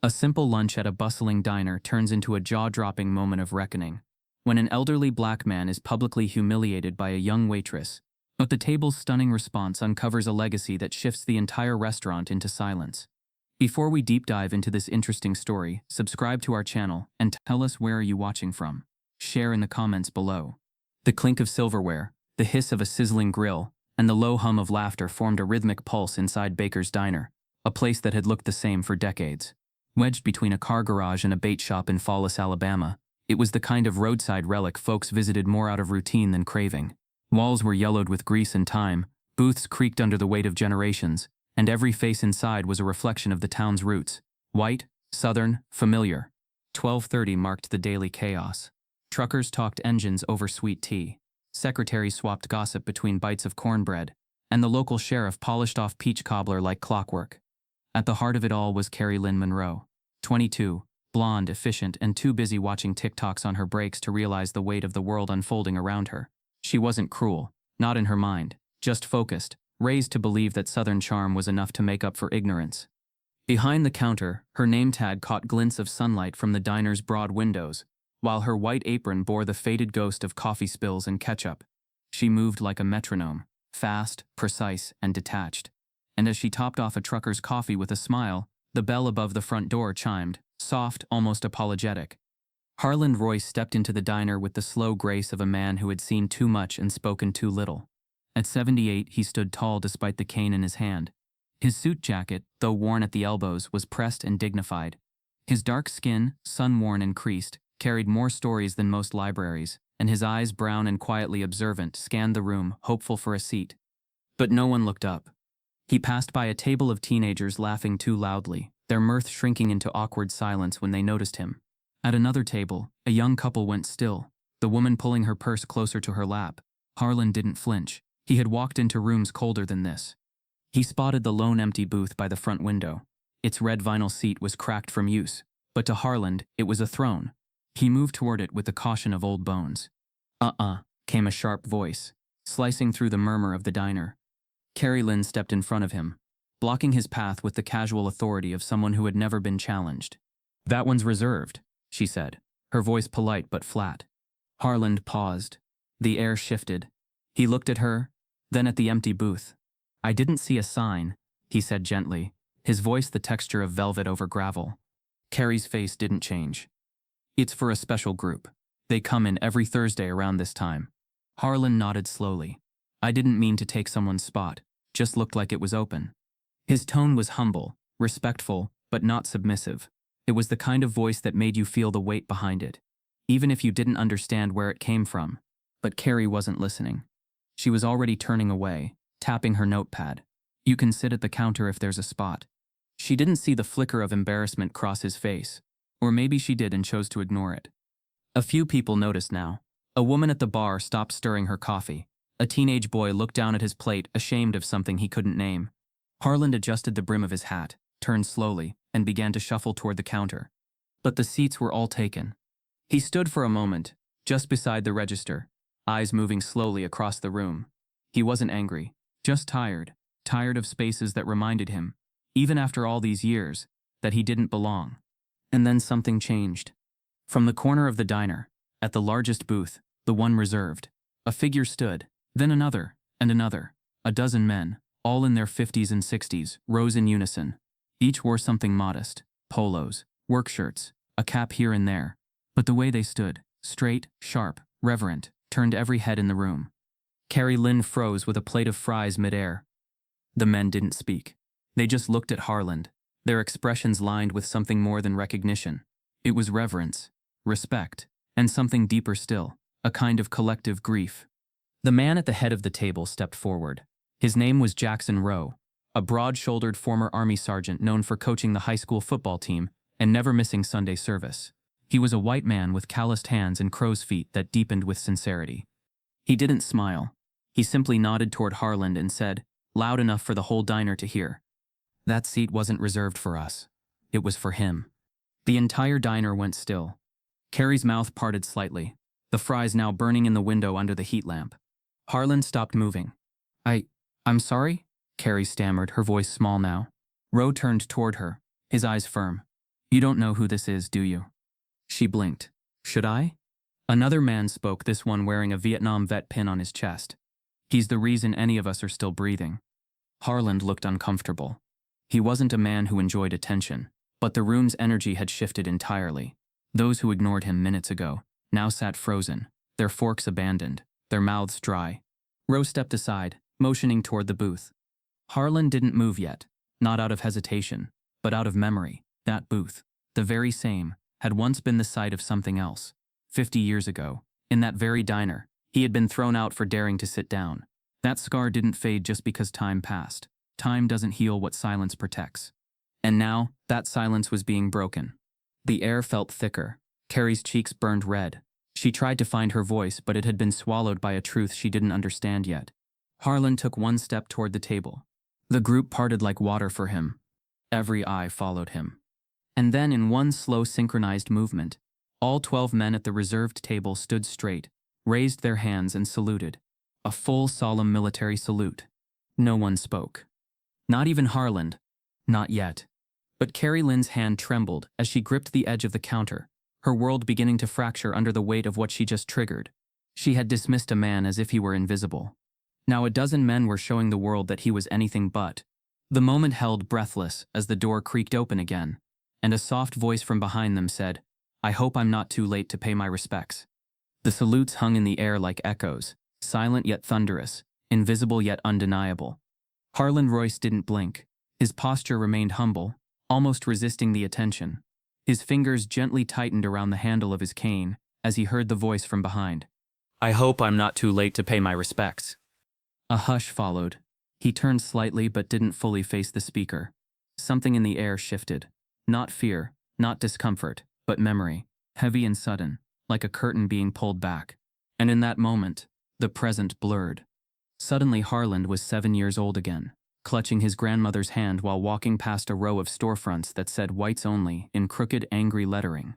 A simple lunch at a bustling diner turns into a jaw-dropping moment of reckoning, when an elderly black man is publicly humiliated by a young waitress, but the table's stunning response uncovers a legacy that shifts the entire restaurant into silence. Before we deep dive into this interesting story, subscribe to our channel and tell us where are you watching from. Share in the comments below. The clink of silverware, the hiss of a sizzling grill, and the low hum of laughter formed a rhythmic pulse inside Baker's Diner, a place that had looked the same for decades. Wedged between a car garage and a bait shop in Fallis, Alabama, it was the kind of roadside relic folks visited more out of routine than craving. Walls were yellowed with grease and time, booths creaked under the weight of generations, and every face inside was a reflection of the town's roots. White, southern, familiar. 12:30 marked the daily chaos. Truckers talked engines over sweet tea. Secretaries swapped gossip between bites of cornbread, and the local sheriff polished off peach cobbler like clockwork. At the heart of it all was Carrie Lynn Monroe, 22, blonde, efficient, and too busy watching TikToks on her breaks to realize the weight of the world unfolding around her. She wasn't cruel, not in her mind, just focused, raised to believe that Southern charm was enough to make up for ignorance. Behind the counter, her name tag caught glints of sunlight from the diner's broad windows, while her white apron bore the faded ghost of coffee spills and ketchup. She moved like a metronome, fast, precise, and detached. And as she topped off a trucker's coffee with a smile, the bell above the front door chimed, soft, almost apologetic. Harland Royce stepped into the diner with the slow grace of a man who had seen too much and spoken too little. At 78, he stood tall despite the cane in his hand. His suit jacket, though worn at the elbows, was pressed and dignified. His dark skin, sun-worn and creased, carried more stories than most libraries, and his eyes, brown and quietly observant, scanned the room, hopeful for a seat. But no one looked up. He passed by a table of teenagers laughing too loudly, their mirth shrinking into awkward silence when they noticed him. At another table, a young couple went still, the woman pulling her purse closer to her lap. Harlan didn't flinch. He had walked into rooms colder than this. He spotted the lone empty booth by the front window. Its red vinyl seat was cracked from use, but to Harland, it was a throne. He moved toward it with the caution of old bones. Came a sharp voice, slicing through the murmur of the diner. Carrie Lynn stepped in front of him, blocking his path with the casual authority of someone who had never been challenged. "That one's reserved," she said, her voice polite but flat. Harland paused. The air shifted. He looked at her, then at the empty booth. "I didn't see a sign," he said gently, his voice the texture of velvet over gravel. Carrie's face didn't change. "It's for a special group. They come in every Thursday around this time." Harlan nodded slowly. "I didn't mean to take someone's spot, just looked like it was open." His tone was humble, respectful, but not submissive. It was the kind of voice that made you feel the weight behind it, even if you didn't understand where it came from. But Carrie wasn't listening. She was already turning away, tapping her notepad. "You can sit at the counter if there's a spot." She didn't see the flicker of embarrassment cross his face. Or maybe she did and chose to ignore it. A few people noticed now. A woman at the bar stopped stirring her coffee. A teenage boy looked down at his plate, ashamed of something he couldn't name. Harland adjusted the brim of his hat, turned slowly, and began to shuffle toward the counter. But the seats were all taken. He stood for a moment, just beside the register, eyes moving slowly across the room. He wasn't angry, just tired of spaces that reminded him, even after all these years, that he didn't belong. And then something changed. From the corner of the diner, at the largest booth, the one reserved, a figure stood, then another, and another. A dozen men, all in their 50s and 60s, rose in unison. Each wore something modest, polos, work shirts, a cap here and there. But the way they stood, straight, sharp, reverent, turned every head in the room. Carrie Lynn froze with a plate of fries midair. The men didn't speak. They just looked at Harland, their expressions lined with something more than recognition. It was reverence, respect, and something deeper still, a kind of collective grief. The man at the head of the table stepped forward. His name was Jackson Rowe, a broad-shouldered former Army sergeant known for coaching the high school football team and never missing Sunday service. He was a white man with calloused hands and crow's feet that deepened with sincerity. He didn't smile. He simply nodded toward Harland and said, loud enough for the whole diner to hear, "That seat wasn't reserved for us. It was for him." The entire diner went still. Carrie's mouth parted slightly, the fries now burning in the window under the heat lamp. Harland stopped moving. I'm sorry?" Carrie stammered, her voice small now. Rowe turned toward her, his eyes firm. You don't know who this is, do you? She blinked. Should I? Another man spoke, this one wearing a Vietnam vet pin on his chest. He's the reason any of us are still breathing. Harland looked uncomfortable. He wasn't a man who enjoyed attention, but the room's energy had shifted entirely. Those who ignored him minutes ago now sat frozen, their forks abandoned, their mouths dry. Rose stepped aside, motioning toward the booth. Harlan didn't move yet, not out of hesitation, but out of memory. That booth, the very same, had once been the site of something else. 50 years ago, in that very diner, he had been thrown out for daring to sit down. That scar didn't fade just because time passed. Time doesn't heal what silence protects. And now, that silence was being broken. The air felt thicker. Carrie's cheeks burned red. She tried to find her voice, but it had been swallowed by a truth she didn't understand yet. Harlan took one step toward the table. The group parted like water for him. Every eye followed him. And then, in one slow, synchronized movement, all 12 men at the reserved table stood straight, raised their hands and saluted. A full, solemn military salute. No one spoke. Not even Harlan. Not yet. But Carrie Lynn's hand trembled as she gripped the edge of the counter, her world beginning to fracture under the weight of what she just triggered. She had dismissed a man as if he were invisible. Now a dozen men were showing the world that he was anything but. The moment held breathless as the door creaked open again, and a soft voice from behind them said, "I hope I'm not too late to pay my respects." The salutes hung in the air like echoes, silent yet thunderous, invisible yet undeniable. Harlan Royce didn't blink. His posture remained humble, almost resisting the attention. His fingers gently tightened around the handle of his cane as he heard the voice from behind. "I hope I'm not too late to pay my respects." A hush followed. He turned slightly but didn't fully face the speaker. Something in the air shifted. Not fear, not discomfort, but memory, heavy and sudden, like a curtain being pulled back. And in that moment, the present blurred. Suddenly Harland was 7 years old again, clutching his grandmother's hand while walking past a row of storefronts that said "Whites Only" in crooked, angry lettering.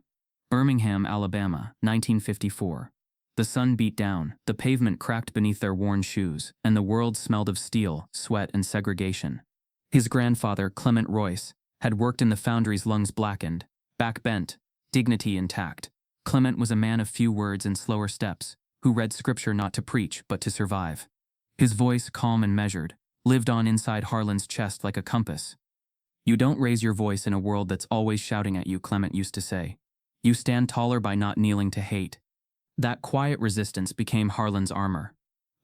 Birmingham, Alabama, 1954. The sun beat down, the pavement cracked beneath their worn shoes, and the world smelled of steel, sweat, and segregation. His grandfather, Clement Royce, had worked in the foundries, lungs blackened, back bent, dignity intact. Clement was a man of few words and slower steps, who read scripture not to preach but to survive. His voice, calm and measured, lived on inside Harlan's chest like a compass. "You don't raise your voice in a world that's always shouting at you," Clement used to say. "You stand taller by not kneeling to hate." That quiet resistance became Harlan's armor.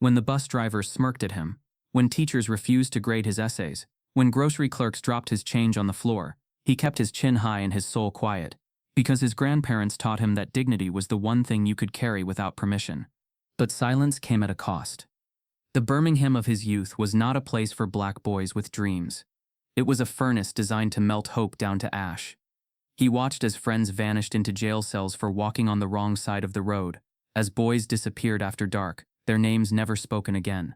When the bus drivers smirked at him, when teachers refused to grade his essays, when grocery clerks dropped his change on the floor, he kept his chin high and his soul quiet, because his grandparents taught him that dignity was the one thing you could carry without permission. But silence came at a cost. The Birmingham of his youth was not a place for black boys with dreams. It was a furnace designed to melt hope down to ash. He watched as friends vanished into jail cells for walking on the wrong side of the road, as boys disappeared after dark, their names never spoken again.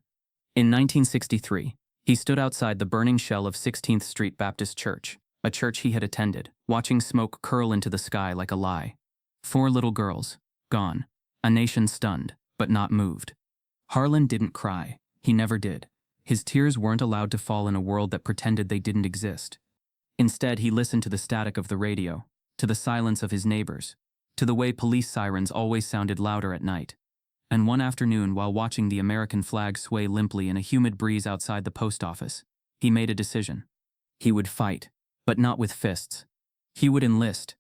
In 1963, he stood outside the burning shell of 16th Street Baptist Church, a church he had attended, watching smoke curl into the sky like a lie. 4 little girls, gone. A nation stunned, but not moved. Harlan didn't cry. He never did. His tears weren't allowed to fall in a world that pretended they didn't exist. Instead, he listened to the static of the radio, to the silence of his neighbors, to the way police sirens always sounded louder at night. And one afternoon, while watching the American flag sway limply in a humid breeze outside the post office, he made a decision. He would fight, but not with fists. He would enlist.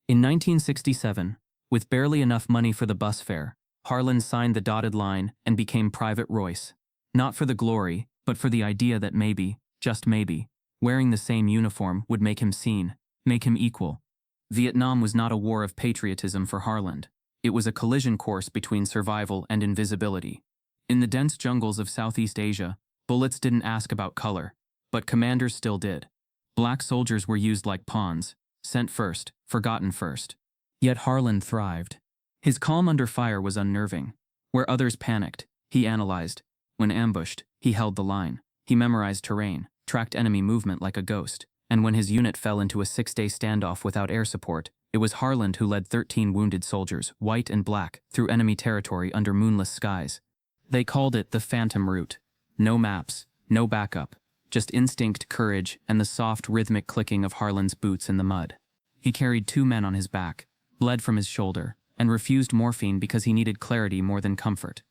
In 1967, with barely enough money for the bus fare, Harlan signed the dotted line and became Private Royce. Not for the glory, but for the idea that maybe, just maybe, wearing the same uniform would make him seen, make him equal. Vietnam was not a war of patriotism for Harlan. It was a collision course between survival and invisibility. In the dense jungles of Southeast Asia, bullets didn't ask about color, but commanders still did. Black soldiers were used like pawns, sent first, forgotten first. Yet Harlan thrived. His calm under fire was unnerving. Where others panicked, he analyzed. When ambushed, he held the line. He memorized terrain, tracked enemy movement like a ghost. And when his unit fell into a 6-day standoff without air support, it was Harlan who led 13 wounded soldiers, white and black, through enemy territory under moonless skies. They called it the Phantom Route. No maps, no backup, just instinct, courage, and the soft, rhythmic clicking of Harlan's boots in the mud. He carried 2 men on his back, bled from his shoulder, and refused morphine because he needed clarity more than comfort.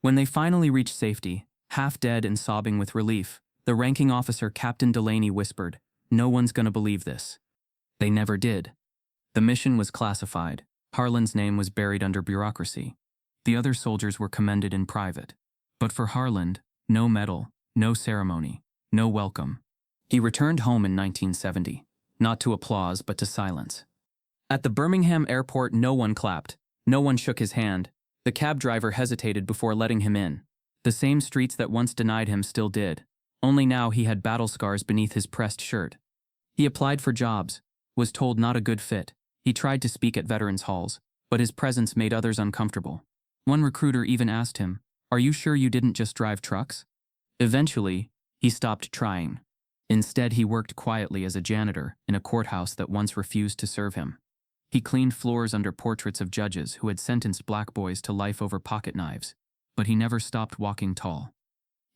When they finally reached safety, half dead and sobbing with relief, the ranking officer, Captain Delaney, whispered, "No one's gonna believe this." They never did. The mission was classified. Harlan's name was buried under bureaucracy. The other soldiers were commended in private. But for Harlan, no medal, no ceremony, no welcome. He returned home in 1970, not to applause but to silence. At the Birmingham airport, no one clapped. No one shook his hand. The cab driver hesitated before letting him in. The same streets that once denied him still did. Only now he had battle scars beneath his pressed shirt. He applied for jobs, was told not a good fit. He tried to speak at veterans' halls, but his presence made others uncomfortable. One recruiter even asked him, "Are you sure you didn't just drive trucks?" Eventually, he stopped trying. Instead, he worked quietly as a janitor in a courthouse that once refused to serve him. He cleaned floors under portraits of judges who had sentenced black boys to life over pocket knives, but he never stopped walking tall.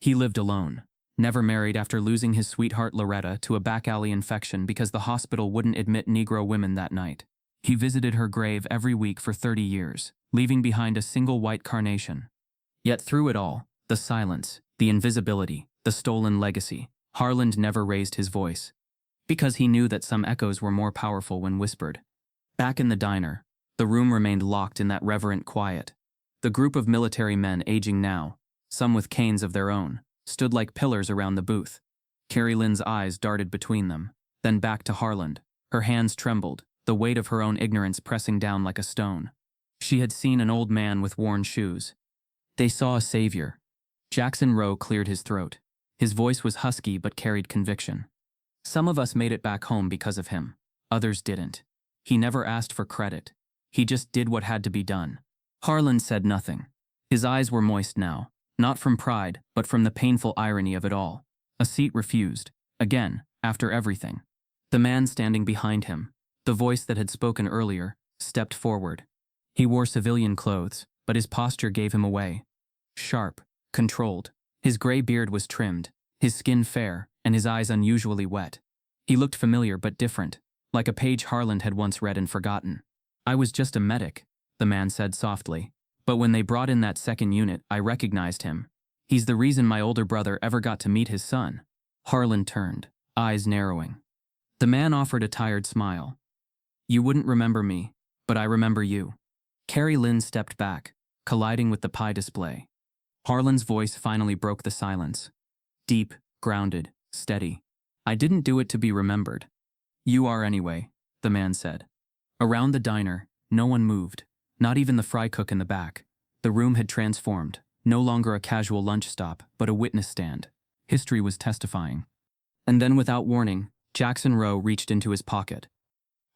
He lived alone, never married after losing his sweetheart Loretta to a back alley infection because the hospital wouldn't admit Negro women that night. He visited her grave every week for 30 years, leaving behind a single white carnation. Yet through it all, the silence, the invisibility, the stolen legacy, Harlan never raised his voice. Because he knew that some echoes were more powerful when whispered. Back in the diner, the room remained locked in that reverent quiet. The group of military men, aging now, some with canes of their own, stood like pillars around the booth. Carrie Lynn's eyes darted between them, then back to Harlan. Her hands trembled, the weight of her own ignorance pressing down like a stone. She had seen an old man with worn shoes. They saw a savior. Jackson Rowe cleared his throat. His voice was husky but carried conviction. Some of us made it back home because of him. Others didn't. He never asked for credit. He just did what had to be done. Harlan said nothing. His eyes were moist now, not from pride, but from the painful irony of it all. A seat refused. Again, after everything. The man standing behind him, the voice that had spoken earlier, stepped forward. He wore civilian clothes, but his posture gave him away. Sharp, controlled. His gray beard was trimmed, his skin fair, and his eyes unusually wet. He looked familiar but different, like a page Harlan had once read and forgotten. "I was just a medic," the man said softly. "But when they brought in that second unit, I recognized him. He's the reason my older brother ever got to meet his son." Harlan turned, eyes narrowing. The man offered a tired smile. "You wouldn't remember me, but I remember you." Carrie Lynn stepped back, colliding with the pie display. Harlan's voice finally broke the silence. Deep, grounded, steady. "I didn't do it to be remembered." "You are anyway," the man said. Around the diner, no one moved, not even the fry cook in the back. The room had transformed, no longer a casual lunch stop, but a witness stand. History was testifying. And then without warning, Jackson Rowe reached into his pocket.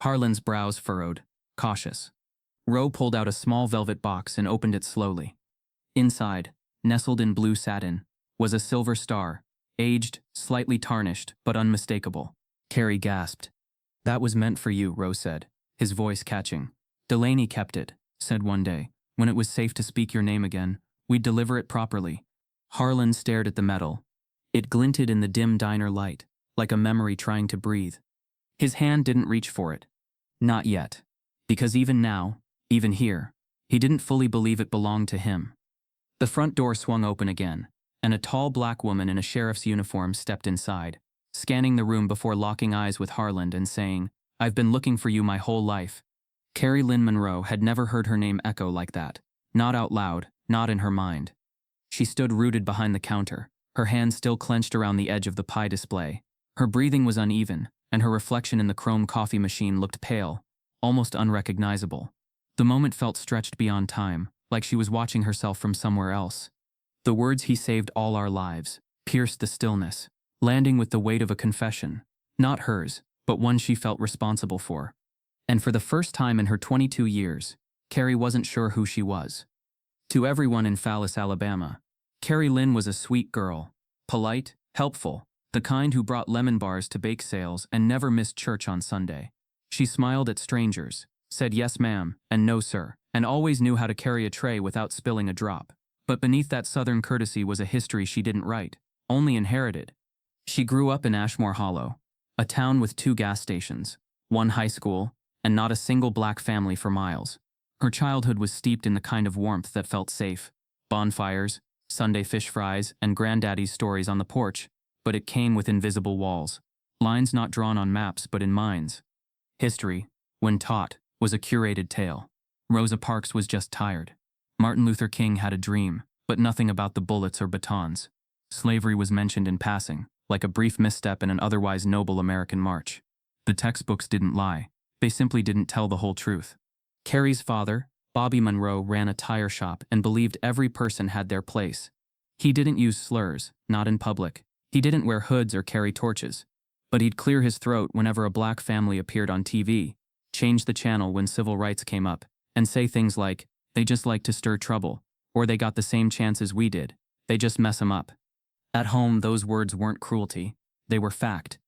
Harlan's brows furrowed, cautious. Rowe pulled out a small velvet box and opened it slowly. Inside, nestled in blue satin, was a silver star, aged, slightly tarnished, but unmistakable. Carrie gasped. "That was meant for you," Rowe said, his voice catching. "Delaney kept it, said one day, when it was safe to speak your name again, we'd deliver it properly." Harlan stared at the metal. It glinted in the dim diner light, like a memory trying to breathe. His hand didn't reach for it. Not yet. Because even now, even here, he didn't fully believe it belonged to him. The front door swung open again, and a tall black woman in a sheriff's uniform stepped inside, scanning the room before locking eyes with Harlan and saying, "I've been looking for you my whole life." Carrie Lynn Monroe had never heard her name echo like that, not out loud, not in her mind. She stood rooted behind the counter, her hands still clenched around the edge of the pie display. Her breathing was uneven, and her reflection in the chrome coffee machine looked pale, almost unrecognizable. The moment felt stretched beyond time, like she was watching herself from somewhere else. The words "he saved all our lives" pierced the stillness, landing with the weight of a confession, not hers, but one she felt responsible for. And for the first time in her 22 years, Carrie wasn't sure who she was. To everyone in Fallis, Alabama, Carrie Lynn was a sweet girl, polite, helpful, the kind who brought lemon bars to bake sales and never missed church on Sunday. She smiled at strangers, said yes ma'am and no sir, and always knew how to carry a tray without spilling a drop. But beneath that southern courtesy was a history she didn't write, only inherited. She grew up in Ashmore Hollow, a town with 2 gas stations, one high school, and not a single black family for miles. Her childhood was steeped in the kind of warmth that felt safe. Bonfires, Sunday fish fries, and granddaddy's stories on the porch, but it came with invisible walls. Lines not drawn on maps but in minds. History, when taught, was a curated tale. Rosa Parks was just tired. Martin Luther King had a dream, but nothing about the bullets or batons. Slavery was mentioned in passing, like a brief misstep in an otherwise noble American march. The textbooks didn't lie. They simply didn't tell the whole truth. Carrie's father, Bobby Monroe, ran a tire shop and believed every person had their place. He didn't use slurs, not in public. He didn't wear hoods or carry torches. But he'd clear his throat whenever a black family appeared on TV, change the channel when civil rights came up, and say things like, "They just like to stir trouble," or "They got the same chance as we did. They just mess 'em up." At home, those words weren't cruelty. They were fact.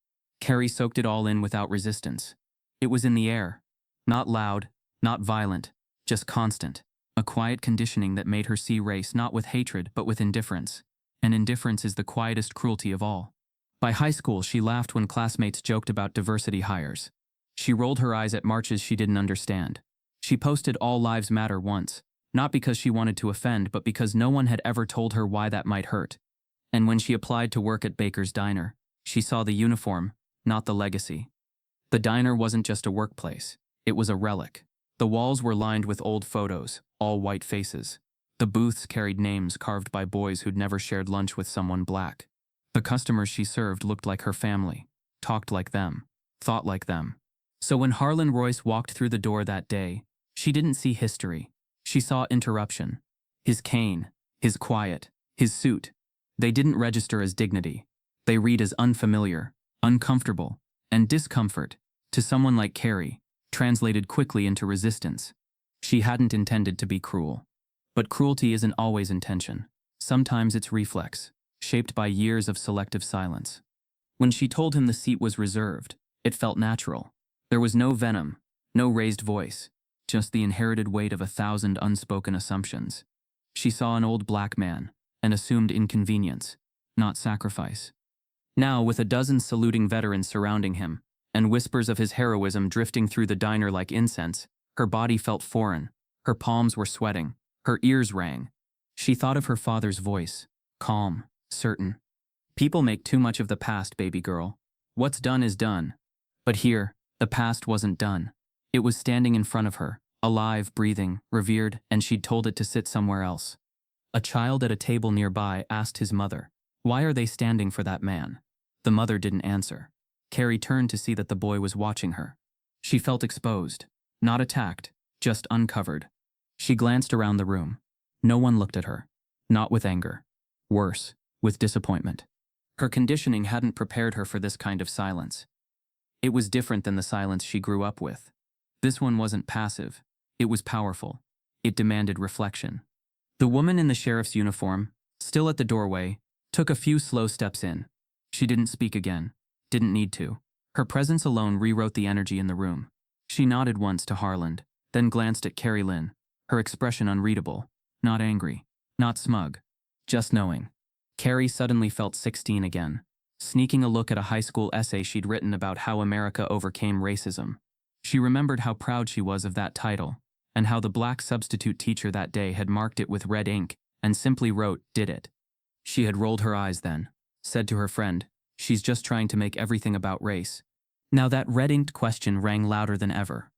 Carrie soaked it all in without resistance. It was in the air. Not loud, not violent, just constant. A quiet conditioning that made her see race not with hatred but with indifference. And indifference is the quietest cruelty of all. By high school, she laughed when classmates joked about diversity hires. She rolled her eyes at marches she didn't understand. She posted "All Lives Matter" once, not because she wanted to offend but because no one had ever told her why that might hurt. And when she applied to work at Baker's Diner, she saw the uniform, not the legacy. The diner wasn't just a workplace. It was a relic. The walls were lined with old photos, all white faces. The booths carried names carved by boys who'd never shared lunch with someone black. The customers she served looked like her family, talked like them, thought like them. So when Harlan Royce walked through the door that day, she didn't see history. She saw interruption. His cane, his quiet, his suit. They didn't register as dignity. They read as unfamiliar, uncomfortable, and discomfort, to someone like Carrie, translated quickly into resistance. She hadn't intended to be cruel. But cruelty isn't always intention. Sometimes it's reflex, shaped by years of selective silence. When she told him the seat was reserved, it felt natural. There was no venom, no raised voice, just the inherited weight of 1,000 unspoken assumptions. She saw an old black man, and assumed inconvenience, not sacrifice. Now, with a dozen saluting veterans surrounding him, and whispers of his heroism drifting through the diner like incense, her body felt foreign. Her palms were sweating. Her ears rang. She thought of her father's voice, calm, certain. "People make too much of the past, baby girl. What's done is done." But here, the past wasn't done. It was standing in front of her, alive, breathing, revered, and she'd told it to sit somewhere else. A child at a table nearby asked his mother, "Why are they standing for that man?" The mother didn't answer. Carrie turned to see that the boy was watching her. She felt exposed, not attacked, just uncovered. She glanced around the room. No one looked at her. Not with anger. Worse, with disappointment. Her conditioning hadn't prepared her for this kind of silence. It was different than the silence she grew up with. This one wasn't passive. It was powerful. It demanded reflection. The woman in the sheriff's uniform, still at the doorway, took a few slow steps in. She didn't speak again. Didn't need to. Her presence alone rewrote the energy in the room. She nodded once to Harland, then glanced at Carrie Lynn, her expression unreadable. Not angry. Not smug. Just knowing. Carrie suddenly felt 16 again, sneaking a look at a high school essay she'd written about how America overcame racism. She remembered how proud she was of that title, and how the black substitute teacher that day had marked it with red ink and simply wrote, "Did it." She had rolled her eyes then, said to her friend, "She's just trying to make everything about race." Now that red-inked question rang louder than ever.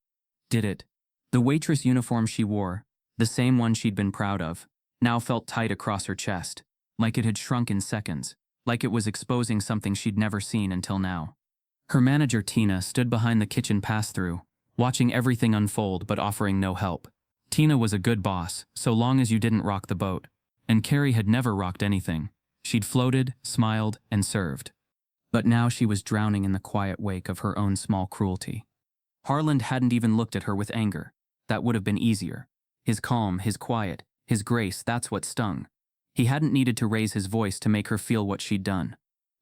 Did it? The waitress uniform she wore, the same one she'd been proud of, now felt tight across her chest, like it had shrunk in seconds, like it was exposing something she'd never seen until now. Her manager, Tina, stood behind the kitchen pass-through, watching everything unfold but offering no help. Tina was a good boss, so long as you didn't rock the boat. And Carrie had never rocked anything. She'd floated, smiled, and served. But now she was drowning in the quiet wake of her own small cruelty. Harland hadn't even looked at her with anger. That would have been easier. His calm, his quiet, his grace, that's what stung. He hadn't needed to raise his voice to make her feel what she'd done.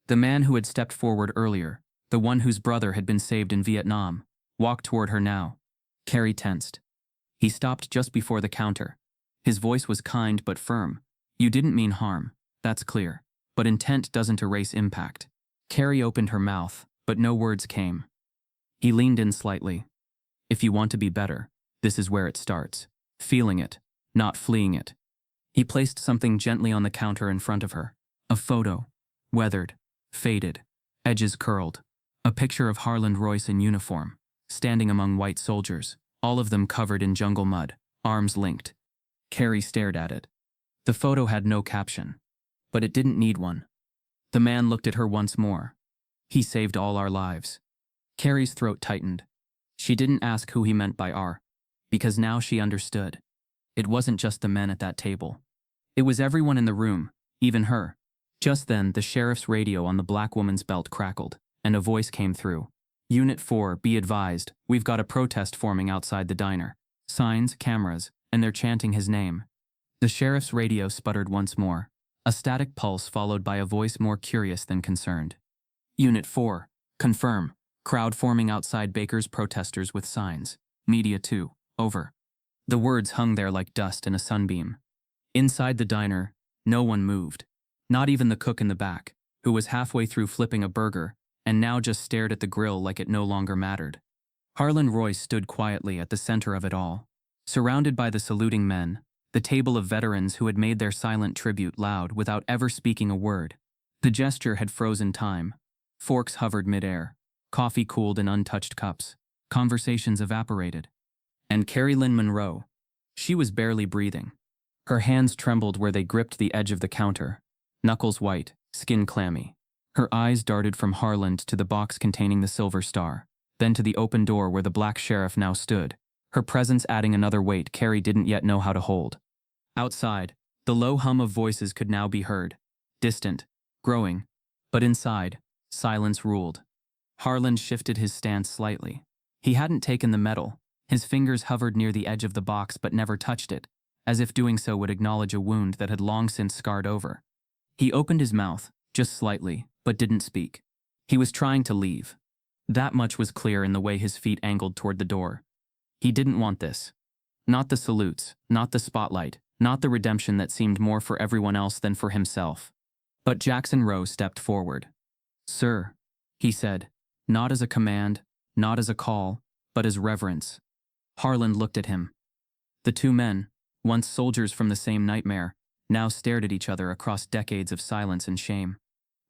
The man who had stepped forward earlier, the one whose brother had been saved in Vietnam, walked toward her now. Carrie tensed. He stopped just before the counter. His voice was kind but firm. "You didn't mean harm, that's clear. But intent doesn't erase impact." Carrie opened her mouth, but no words came. He leaned in slightly. If you want to be better, this is where it starts. Feeling it, not fleeing it. He placed something gently on the counter in front of her. A photo. Weathered. Faded. Edges curled. A picture of Harland Royce in uniform, standing among white soldiers, all of them covered in jungle mud, arms linked. Carrie stared at it. The photo had no caption. But it didn't need one. The man looked at her once more. He saved all our lives. Carrie's throat tightened. She didn't ask who he meant by our, because now she understood. It wasn't just the men at that table. It was everyone in the room, even her. Just then, the sheriff's radio on the black woman's belt crackled, and a voice came through. Unit 4, be advised, we've got a protest forming outside the diner. Signs, cameras, and they're chanting his name. The sheriff's radio sputtered once more, a static pulse followed by a voice more curious than concerned. Unit 4, confirm. Crowd forming outside Baker's protesters with signs. Media 2, over. The words hung there like dust in a sunbeam. Inside the diner, no one moved. Not even the cook in the back, who was halfway through flipping a burger, and now just stared at the grill like it no longer mattered. Harland Royce stood quietly at the center of it all. Surrounded by the saluting men, the table of veterans who had made their silent tribute loud without ever speaking a word. The gesture had frozen time. Forks hovered midair. Coffee cooled in untouched cups. Conversations evaporated. And Carrie Lynn Monroe. She was barely breathing. Her hands trembled where they gripped the edge of the counter. Knuckles white, skin clammy. Her eyes darted from Harland to the box containing the silver star, then to the open door where the black sheriff now stood, her presence adding another weight Carrie didn't yet know how to hold. Outside, the low hum of voices could now be heard. Distant, growing. But inside, silence ruled. Harland shifted his stance slightly. He hadn't taken the medal. His fingers hovered near the edge of the box but never touched it, as if doing so would acknowledge a wound that had long since scarred over. He opened his mouth, just slightly, but didn't speak. He was trying to leave. That much was clear in the way his feet angled toward the door. He didn't want this. Not the salutes, not the spotlight, not the redemption that seemed more for everyone else than for himself. But Jackson Rowe stepped forward. "Sir," he said, not as a command, not as a call, but as reverence. Harland looked at him. The two men, once soldiers from the same nightmare, now stared at each other across decades of silence and shame.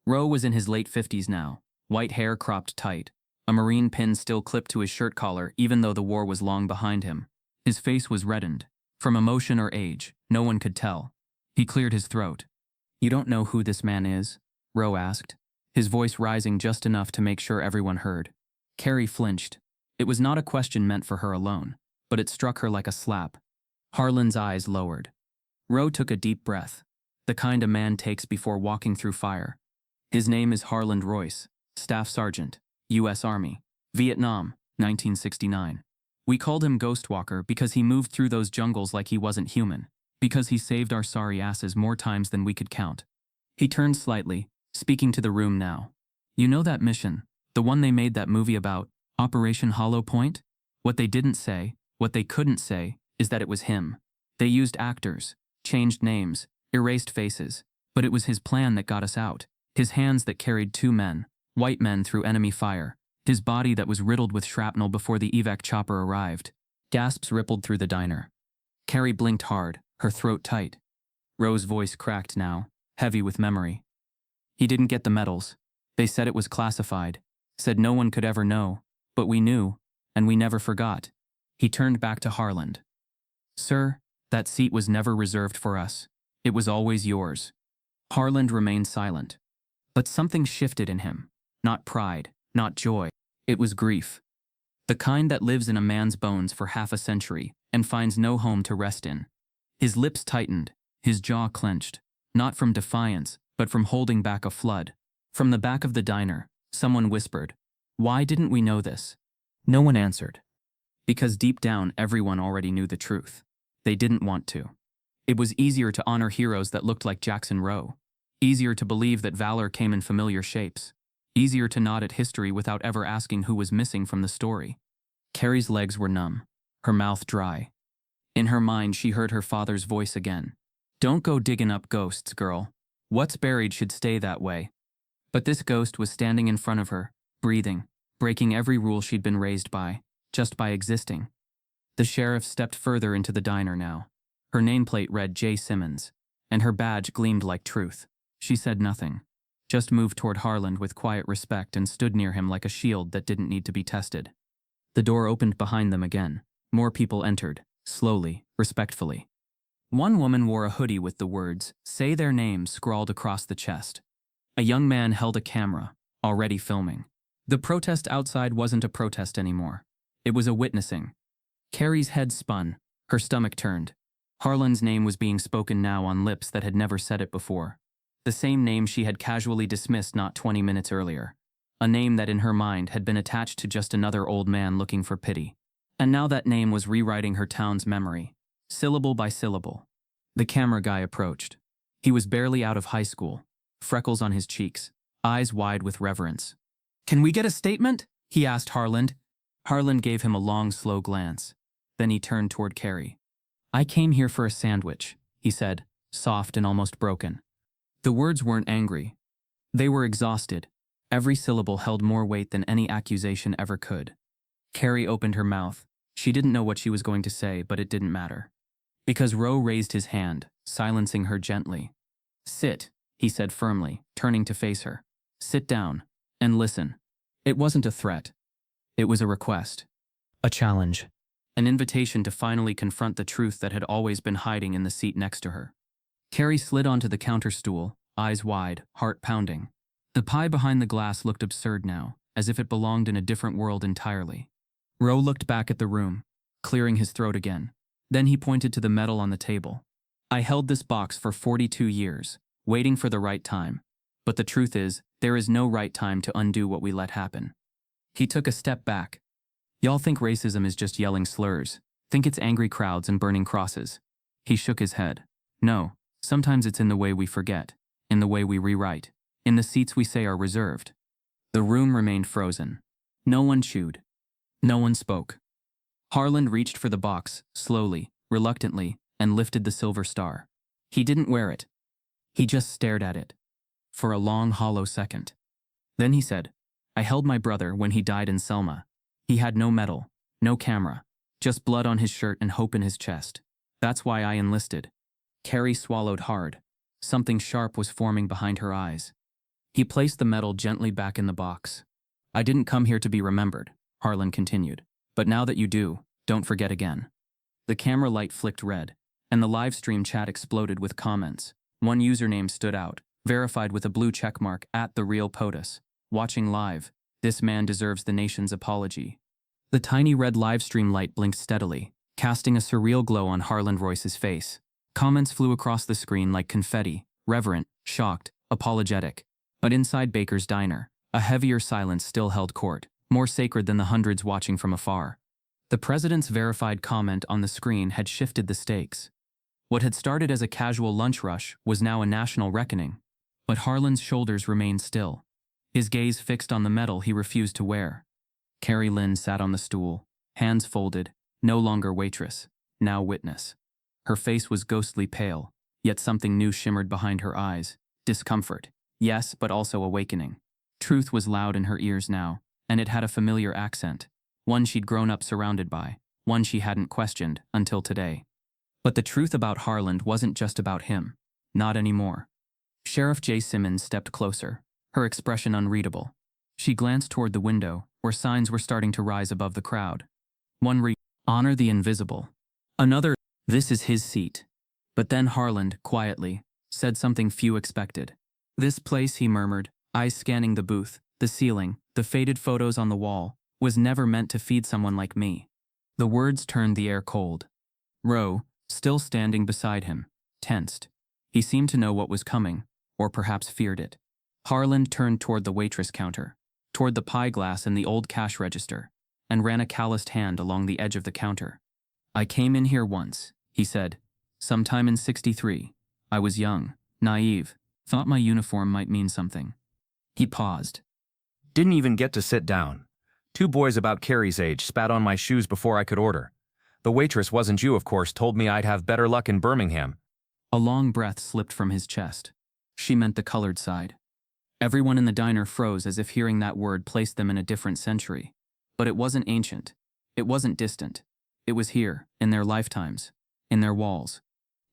Rowe was in his late 50s now, white hair cropped tight, a Marine pin still clipped to his shirt collar even though the war was long behind him. His face was reddened. From emotion or age, no one could tell. He cleared his throat. "You don't know who this man is?" Rowe asked, his voice rising just enough to make sure everyone heard. Carrie flinched. It was not a question meant for her alone, but it struck her like a slap. Harland's eyes lowered. Rowe took a deep breath, the kind a man takes before walking through fire. "His name is Harland Royce, Staff Sergeant, U.S. Army, Vietnam, 1969. We called him Ghostwalker because he moved through those jungles like he wasn't human, because he saved our sorry asses more times than we could count." He turned slightly, speaking to the room now. "You know that mission, the one they made that movie about, Operation Hollow Point? What they didn't say, what they couldn't say, is that it was him. They used actors, changed names, erased faces, but it was his plan that got us out. His hands that carried two men, white men through enemy fire. His body that was riddled with shrapnel before the evac chopper arrived." Gasps rippled through the diner. Carrie blinked hard, her throat tight. Rowe's voice cracked now, heavy with memory. "He didn't get the medals. They said it was classified. Said no one could ever know. But we knew, and we never forgot." He turned back to Harland. "Sir, that seat was never reserved for us. It was always yours." Harland remained silent. But something shifted in him. Not pride, not joy. It was grief. The kind that lives in a man's bones for half a century and finds no home to rest in. His lips tightened, his jaw clenched, not from defiance, but from holding back a flood. From the back of the diner, someone whispered, "Why didn't we know this?" No one answered. Because deep down, everyone already knew the truth. They didn't want to. It was easier to honor heroes that looked like Jackson Rowe. Easier to believe that valor came in familiar shapes. Easier to nod at history without ever asking who was missing from the story. Carrie's legs were numb, her mouth dry. In her mind, she heard her father's voice again. "Don't go digging up ghosts, girl. What's buried should stay that way." But this ghost was standing in front of her, breathing, breaking every rule she'd been raised by, just by existing. The sheriff stepped further into the diner now. Her nameplate read J. Simmons, and her badge gleamed like truth. She said nothing, just moved toward Harland with quiet respect and stood near him like a shield that didn't need to be tested. The door opened behind them again. More people entered, slowly, respectfully. One woman wore a hoodie with the words, "Say their names," scrawled across the chest. A young man held a camera, already filming. The protest outside wasn't a protest anymore. It was a witnessing. Carrie's head spun, her stomach turned. Harland's name was being spoken now on lips that had never said it before. The same name she had casually dismissed not 20 minutes earlier. A name that in her mind had been attached to just another old man looking for pity. And now that name was rewriting her town's memory, syllable by syllable. The camera guy approached. He was barely out of high school, freckles on his cheeks, eyes wide with reverence. "Can we get a statement?" he asked Harland. Harland gave him a long, slow glance. Then he turned toward Carrie. "I came here for a sandwich," he said, soft and almost broken. The words weren't angry. They were exhausted. Every syllable held more weight than any accusation ever could. Carrie opened her mouth. She didn't know what she was going to say, but it didn't matter. Because Roe raised his hand, silencing her gently. "Sit," he said firmly, turning to face her. "Sit down, and listen." It wasn't a threat. It was a request. A challenge. An invitation to finally confront the truth that had always been hiding in the seat next to her. Carrie slid onto the counter stool, eyes wide, heart pounding. The pie behind the glass looked absurd now, as if it belonged in a different world entirely. Roe looked back at the room, clearing his throat again. Then he pointed to the metal on the table. "I held this box for 42 years, waiting for the right time. But the truth is, there is no right time to undo what we let happen." He took a step back. "Y'all think racism is just yelling slurs, think it's angry crowds and burning crosses." He shook his head. "No, sometimes it's in the way we forget, in the way we rewrite, in the seats we say are reserved." The room remained frozen. No one chewed. No one spoke. Harland reached for the box, slowly, reluctantly, and lifted the silver star. He didn't wear it. He just stared at it. For a long, hollow second. Then he said, "I held my brother when he died in Selma. He had no medal, no camera, just blood on his shirt and hope in his chest. That's why I enlisted." Carrie swallowed hard. Something sharp was forming behind her eyes. He placed the medal gently back in the box. "I didn't come here to be remembered," Harland continued. "But now that you do, don't forget again." The camera light flicked red, and the live stream chat exploded with comments. One username stood out, verified with a blue checkmark @TheRealPotus. "Watching live. This man deserves the nation's apology." The tiny red livestream light blinked steadily, casting a surreal glow on Harland Royce's face. Comments flew across the screen like confetti, reverent, shocked, apologetic. But inside Baker's diner, a heavier silence still held court, more sacred than the hundreds watching from afar. The president's verified comment on the screen had shifted the stakes. What had started as a casual lunch rush was now a national reckoning. But Harland's shoulders remained still, his gaze fixed on the medal he refused to wear. Carrie Lynn sat on the stool, hands folded, no longer waitress, now witness. Her face was ghostly pale, yet something new shimmered behind her eyes. Discomfort, yes, but also awakening. Truth was loud in her ears now, and it had a familiar accent, one she'd grown up surrounded by, one she hadn't questioned until today. But the truth about Harland wasn't just about him. Not anymore. Sheriff J. Simmons stepped closer, her expression unreadable. She glanced toward the window, where signs were starting to rise above the crowd. One read, "Honor the invisible." Another, "This is his seat." But then Harland, quietly, said something few expected. "This place," he murmured, eyes scanning the booth, the ceiling, the faded photos on the wall, "was never meant to feed someone like me." The words turned the air cold. Roe, still standing beside him, tensed. He seemed to know what was coming, or perhaps feared it. Harland turned toward the waitress counter, toward the pie glass and the old cash register, and ran a calloused hand along the edge of the counter. "I came in here once," he said, "sometime in '63. I was young, naive, thought my uniform might mean something." He paused. Didn't even get to sit down. Two boys about Carrie's age spat on my shoes before I could order. The waitress wasn't you, of course, told me I'd have better luck in Birmingham. A long breath slipped from his chest. She meant the colored side. Everyone in the diner froze as if hearing that word placed them in a different century. But it wasn't ancient. It wasn't distant. It was here, in their lifetimes, in their walls.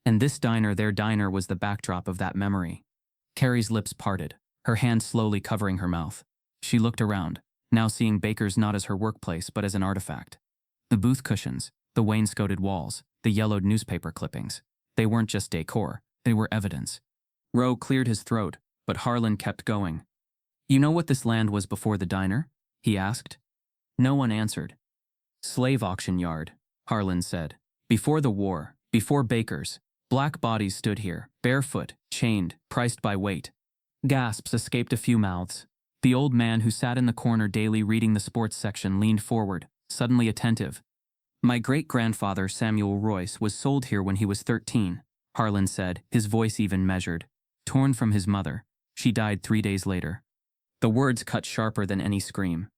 And this diner, their diner, was the backdrop of that memory. Carrie's lips parted, her hand slowly covering her mouth. She looked around, now seeing Baker's not as her workplace but as an artifact. The booth cushions, the wainscoted walls, the yellowed newspaper clippings. They weren't just decor, they were evidence. Rowe cleared his throat, but Harlan kept going. "You know what this land was before the diner?" he asked. No one answered. "Slave auction yard," Harlan said. "Before the war, before Baker's, black bodies stood here, barefoot, chained, priced by weight." Gasps escaped a few mouths. The old man who sat in the corner daily reading the sports section leaned forward, suddenly attentive. "My great-grandfather Samuel Royce was sold here when he was 13, Harlan said, his voice even measured. "Torn from his mother. She died 3 days later." The words cut sharper than any scream.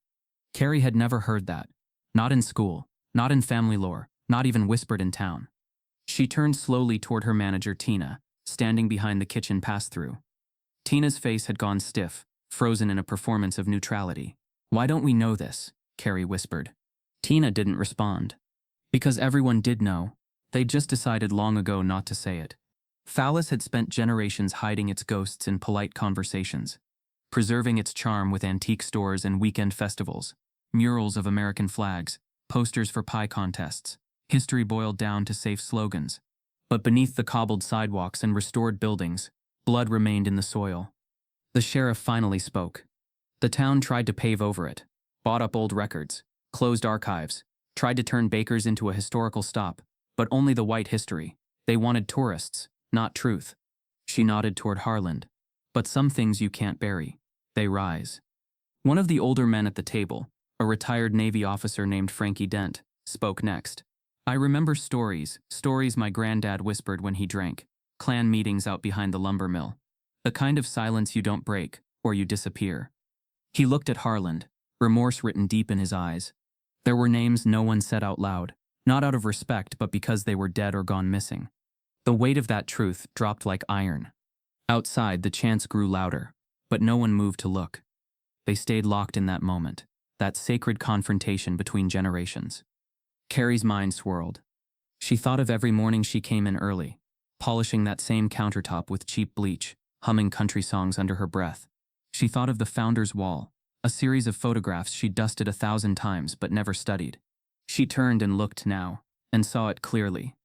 Carrie had never heard that. Not in school, not in family lore, not even whispered in town. She turned slowly toward her manager, Tina, standing behind the kitchen pass-through. Tina's face had gone stiff, frozen in a performance of neutrality. "Why don't we know this?" Carrie whispered. Tina didn't respond. Because everyone did know. They'd just decided long ago not to say it. Phallus had spent generations hiding its ghosts in polite conversations, preserving its charm with antique stores and weekend festivals, murals of American flags, posters for pie contests, history boiled down to safe slogans. But beneath the cobbled sidewalks and restored buildings, blood remained in the soil. The sheriff finally spoke. The town tried to pave over it, bought up old records, closed archives, tried to turn Baker's into a historical stop, but only the white history. They wanted tourists, not truth. She nodded toward Harlan. "But some things you can't bury. They rise." One of the older men at the table, a retired Navy officer named Frankie Dent, spoke next. "I remember stories my granddad whispered when he drank, clan meetings out behind the lumber mill. The kind of silence you don't break, or you disappear." He looked at Harlan, remorse written deep in his eyes. There were names no one said out loud, not out of respect but because they were dead or gone missing. The weight of that truth dropped like iron. Outside, the chants grew louder, but no one moved to look. They stayed locked in that moment, that sacred confrontation between generations. Carrie's mind swirled. She thought of every morning she came in early, polishing that same countertop with cheap bleach, humming country songs under her breath. She thought of the founder's wall, a series of photographs she'd dusted 1,000 times but never studied. She turned and looked now, and saw it clearly.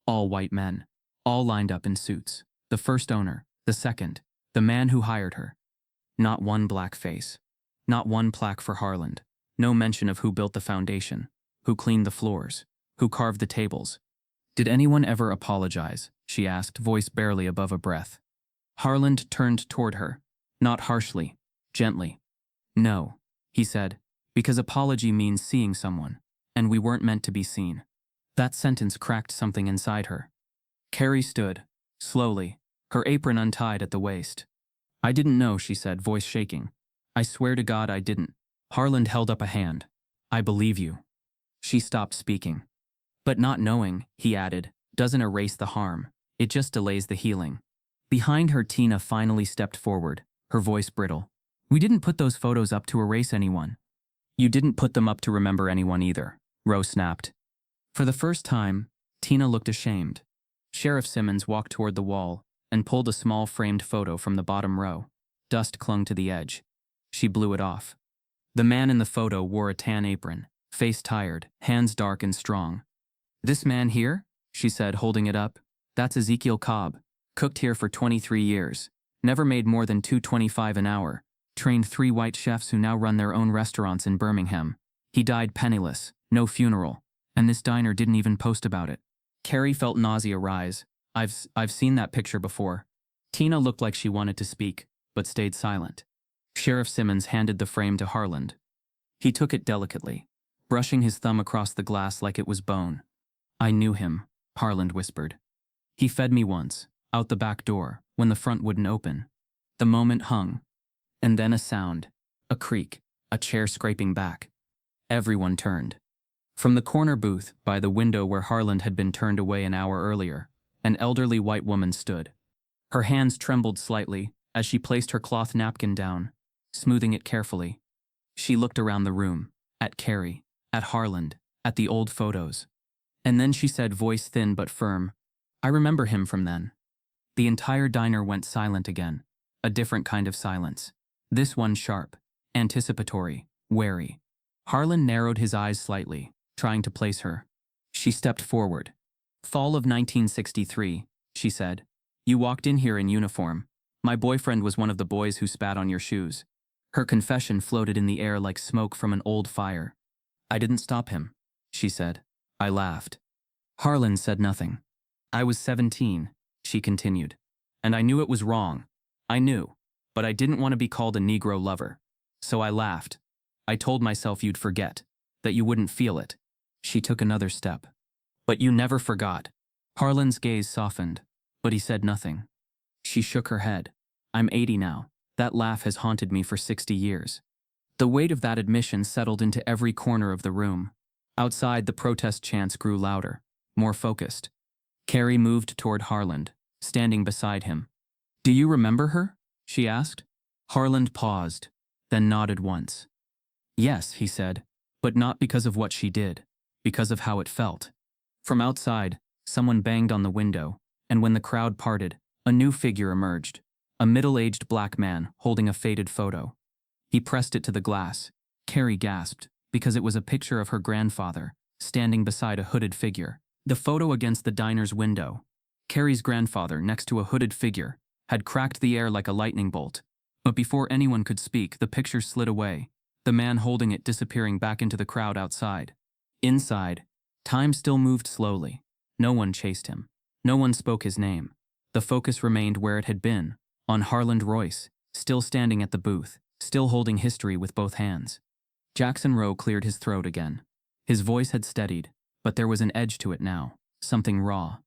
All white men, all lined up in suits. The first owner, the second, the man who hired her. Not one black face. Not one plaque for Harlan. No mention of who built the foundation, who cleaned the floors, who carved the tables. "Did anyone ever apologize?" she asked, voice barely above a breath. Harlan turned toward her, not harshly, gently. "No," he said, "because apology means seeing someone, and we weren't meant to be seen." That sentence cracked something inside her. Carrie stood, slowly, her apron untied at the waist. "I didn't know," she said, voice shaking. "I swear to God I didn't." Harlan held up a hand. "I believe you." She stopped speaking. "But not knowing," he added, "doesn't erase the harm. It just delays the healing." Behind her, Tina finally stepped forward, her voice brittle. "We didn't put those photos up to erase anyone." "You didn't put them up to remember anyone either," Rowe snapped. For the first time, Tina looked ashamed. Sheriff Simmons walked toward the wall and pulled a small framed photo from the bottom row. Dust clung to the edge. She blew it off. The man in the photo wore a tan apron, face tired, hands dark and strong. "This man here?" she said, holding it up. "That's Ezekiel Cobb. Cooked here for 23 years. Never made more than $2.25 an hour. Trained 3 white chefs who now run their own restaurants in Birmingham. He died penniless, no funeral, and this diner didn't even post about it." Carrie felt nausea rise. I've seen that picture before." Tina looked like she wanted to speak, but stayed silent. Sheriff Simmons handed the frame to Harlan. He took it delicately, brushing his thumb across the glass like it was bone. "I knew him," Harlan whispered. "He fed me once, out the back door, when the front wouldn't open." The moment hung. And then a sound, a creak, a chair scraping back. Everyone turned. From the corner booth, by the window where Harlan had been turned away an hour earlier, an elderly white woman stood. Her hands trembled slightly, as she placed her cloth napkin down, smoothing it carefully. She looked around the room, at Carrie, at Harland, at the old photos. And then she said, voice thin but firm, "I remember him from then." The entire diner went silent again, a different kind of silence. This one sharp, anticipatory, wary. Harland narrowed his eyes slightly, trying to place her. She stepped forward. "Fall of 1963, she said. "You walked in here in uniform. My boyfriend was one of the boys who spat on your shoes." Her confession floated in the air like smoke from an old fire. "I didn't stop him," she said. I laughed. Harland said nothing. "I was 17, she continued. "And I knew it was wrong. I knew. But I didn't want to be called a Negro lover. So I laughed. I told myself you'd forget, that you wouldn't feel it." She took another step. "But you never forgot." Harland's gaze softened, but he said nothing. She shook her head. "I'm 80 now. That laugh has haunted me for 60 years. The weight of that admission settled into every corner of the room. Outside, the protest chants grew louder, more focused. Carrie moved toward Harland, standing beside him. "Do you remember her?" she asked. Harland paused, then nodded once. "Yes," he said, "but not because of what she did, because of how it felt." From outside, someone banged on the window, and when the crowd parted, a new figure emerged, a middle-aged black man holding a faded photo. He pressed it to the glass. Carrie gasped, because it was a picture of her grandfather, standing beside a hooded figure. The photo against the diner's window. Carrie's grandfather, next to a hooded figure, had cracked the air like a lightning bolt. But before anyone could speak, the picture slid away, the man holding it disappearing back into the crowd outside. Inside, time still moved slowly. No one chased him. No one spoke his name. The focus remained where it had been, on Harland Royce, still standing at the booth, still holding history with both hands. Jackson Rowe cleared his throat again. His voice had steadied, but there was an edge to it now, something raw.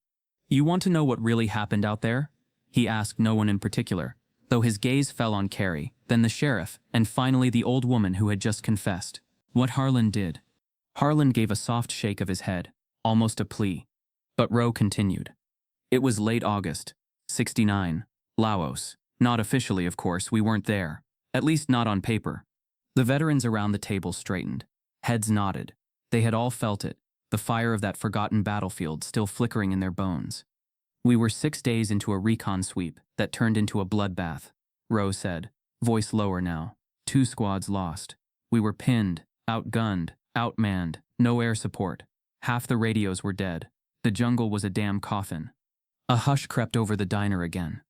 "You want to know what really happened out there?" He asked no one in particular, though his gaze fell on Carrie, then the sheriff, and finally the old woman who had just confessed. What Harland did. Harland gave a soft shake of his head, almost a plea. But Rowe continued. "It was late August, 69, Laos. Not officially, of course, we weren't there. At least not on paper." The veterans around the table straightened. Heads nodded. They had all felt it, the fire of that forgotten battlefield still flickering in their bones. "We were 6 days into a recon sweep that turned into a bloodbath," Rowe said, voice lower now. "2 squads lost. We were pinned, outgunned, outmanned, no air support. Half the radios were dead. The jungle was a damn coffin." A hush crept over the diner again.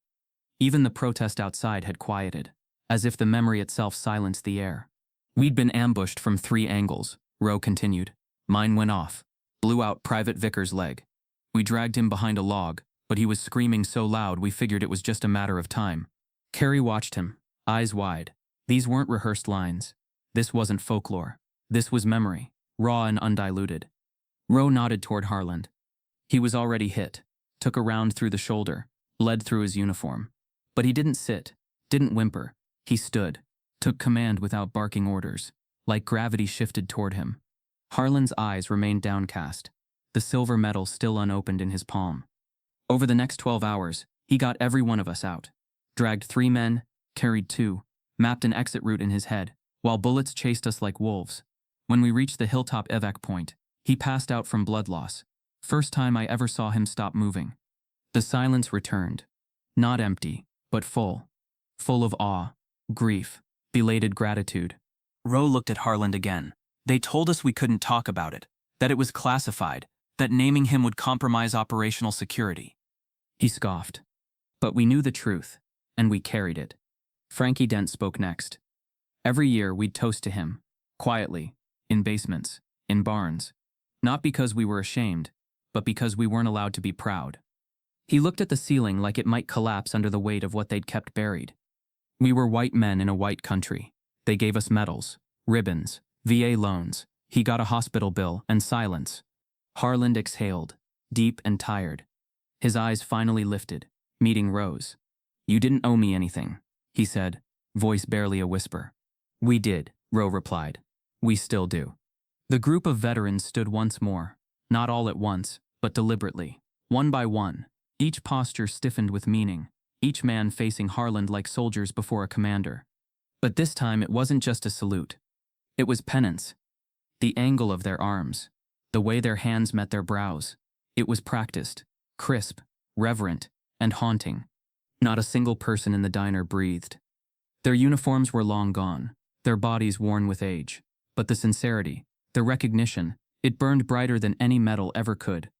Even the protest outside had quieted, as if the memory itself silenced the air. "We'd been ambushed from 3 angles," Rowe continued. "Mine went off, blew out Private Vickers' leg. We dragged him behind a log, but he was screaming so loud we figured it was just a matter of time." Carrie watched him, eyes wide. These weren't rehearsed lines. This wasn't folklore. This was memory, raw and undiluted. Rowe nodded toward Harland. He was already hit, took a round through the shoulder, bled through his uniform. But he didn't sit, didn't whimper. He stood, took command without barking orders, like gravity shifted toward him. Harland's eyes remained downcast, the silver medal still unopened in his palm. Over the next 12 hours, he got every one of us out. Dragged 3 men, carried 2, mapped an exit route in his head, while bullets chased us like wolves. When we reached the hilltop evac point, he passed out from blood loss. First time I ever saw him stop moving. The silence returned. Not empty, but full. Full of awe, grief, belated gratitude. Rowe looked at Harland again. "They told us we couldn't talk about it, that it was classified, that naming him would compromise operational security." He scoffed. "But we knew the truth, and we carried it." Frankie Dent spoke next. "Every year we'd toast to him, quietly, in basements, in barns. Not because we were ashamed, but because we weren't allowed to be proud." He looked at the ceiling like it might collapse under the weight of what they'd kept buried. "We were white men in a white country. They gave us medals, ribbons, VA loans. He got a hospital bill, and silence." Harland exhaled, deep and tired. His eyes finally lifted, meeting Rowe's. "You didn't owe me anything," he said, voice barely a whisper. "We did," Rowe replied. "We still do." The group of veterans stood once more, not all at once, but deliberately, one by one, each posture stiffened with meaning, each man facing Harland like soldiers before a commander. But this time it wasn't just a salute. It was penance. The angle of their arms, the way their hands met their brows. It was practiced, crisp, reverent, and haunting. Not a single person in the diner breathed. Their uniforms were long gone, their bodies worn with age. But the sincerity, the recognition, it burned brighter than any metal ever could.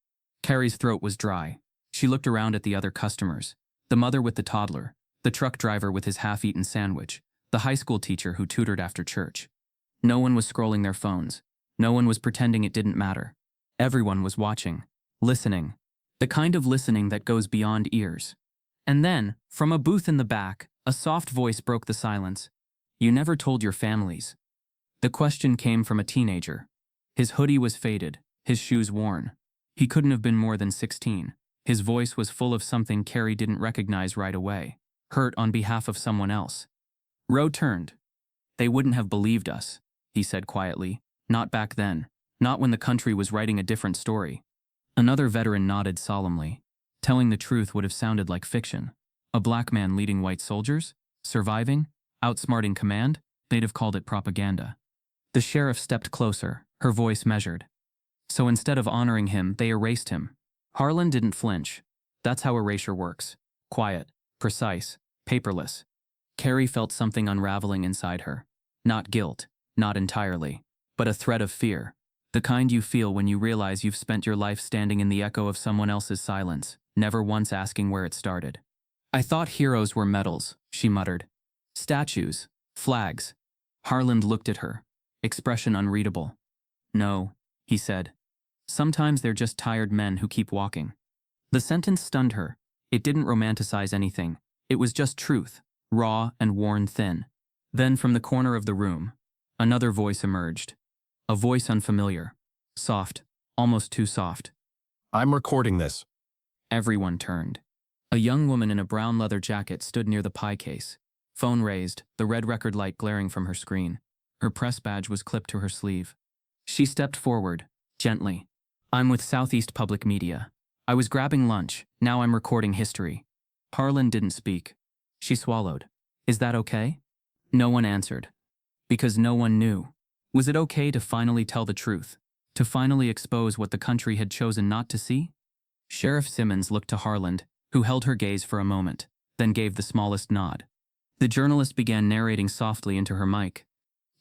Carrie's throat was dry. She looked around at the other customers. The mother with the toddler, the truck driver with his half-eaten sandwich, the high school teacher who tutored after church. No one was scrolling their phones. No one was pretending it didn't matter. Everyone was watching, listening. The kind of listening that goes beyond ears. And then, from a booth in the back, a soft voice broke the silence. "You never told your families." The question came from a teenager. His hoodie was faded, his shoes worn. He couldn't have been more than 16. His voice was full of something Carrie didn't recognize right away. Hurt on behalf of someone else. Roe turned. "They wouldn't have believed us," he said quietly. "Not back then. Not when the country was writing a different story." Another veteran nodded solemnly. Telling the truth would have sounded like fiction. A black man leading white soldiers? Surviving? Outsmarting command? They'd have called it propaganda. The sheriff stepped closer, her voice measured. So instead of honoring him, they erased him. Harlan didn't flinch. That's how erasure works. Quiet, precise, paperless. Carrie felt something unraveling inside her. Not guilt, not entirely, but a thread of fear. The kind you feel when you realize you've spent your life standing in the echo of someone else's silence, never once asking where it started. "I thought heroes were medals," she muttered. "Statues, flags." Harland looked at her, expression unreadable. "No," he said. "Sometimes they're just tired men who keep walking." The sentence stunned her. It didn't romanticize anything. It was just truth, raw and worn thin. Then from the corner of the room, another voice emerged. A voice unfamiliar. Soft, almost too soft. "I'm recording this." Everyone turned. A young woman in a brown leather jacket stood near the pie case. Phone raised, the red record light glaring from her screen. Her press badge was clipped to her sleeve. She stepped forward, gently. "I'm with Southeast Public Media. I was grabbing lunch, now I'm recording history." Harlan didn't speak. She swallowed. "Is that okay?" No one answered. Because no one knew. Was it okay to finally tell the truth? To finally expose what the country had chosen not to see? Sheriff Simmons looked to Harland, who held her gaze for a moment, then gave the smallest nod. The journalist began narrating softly into her mic.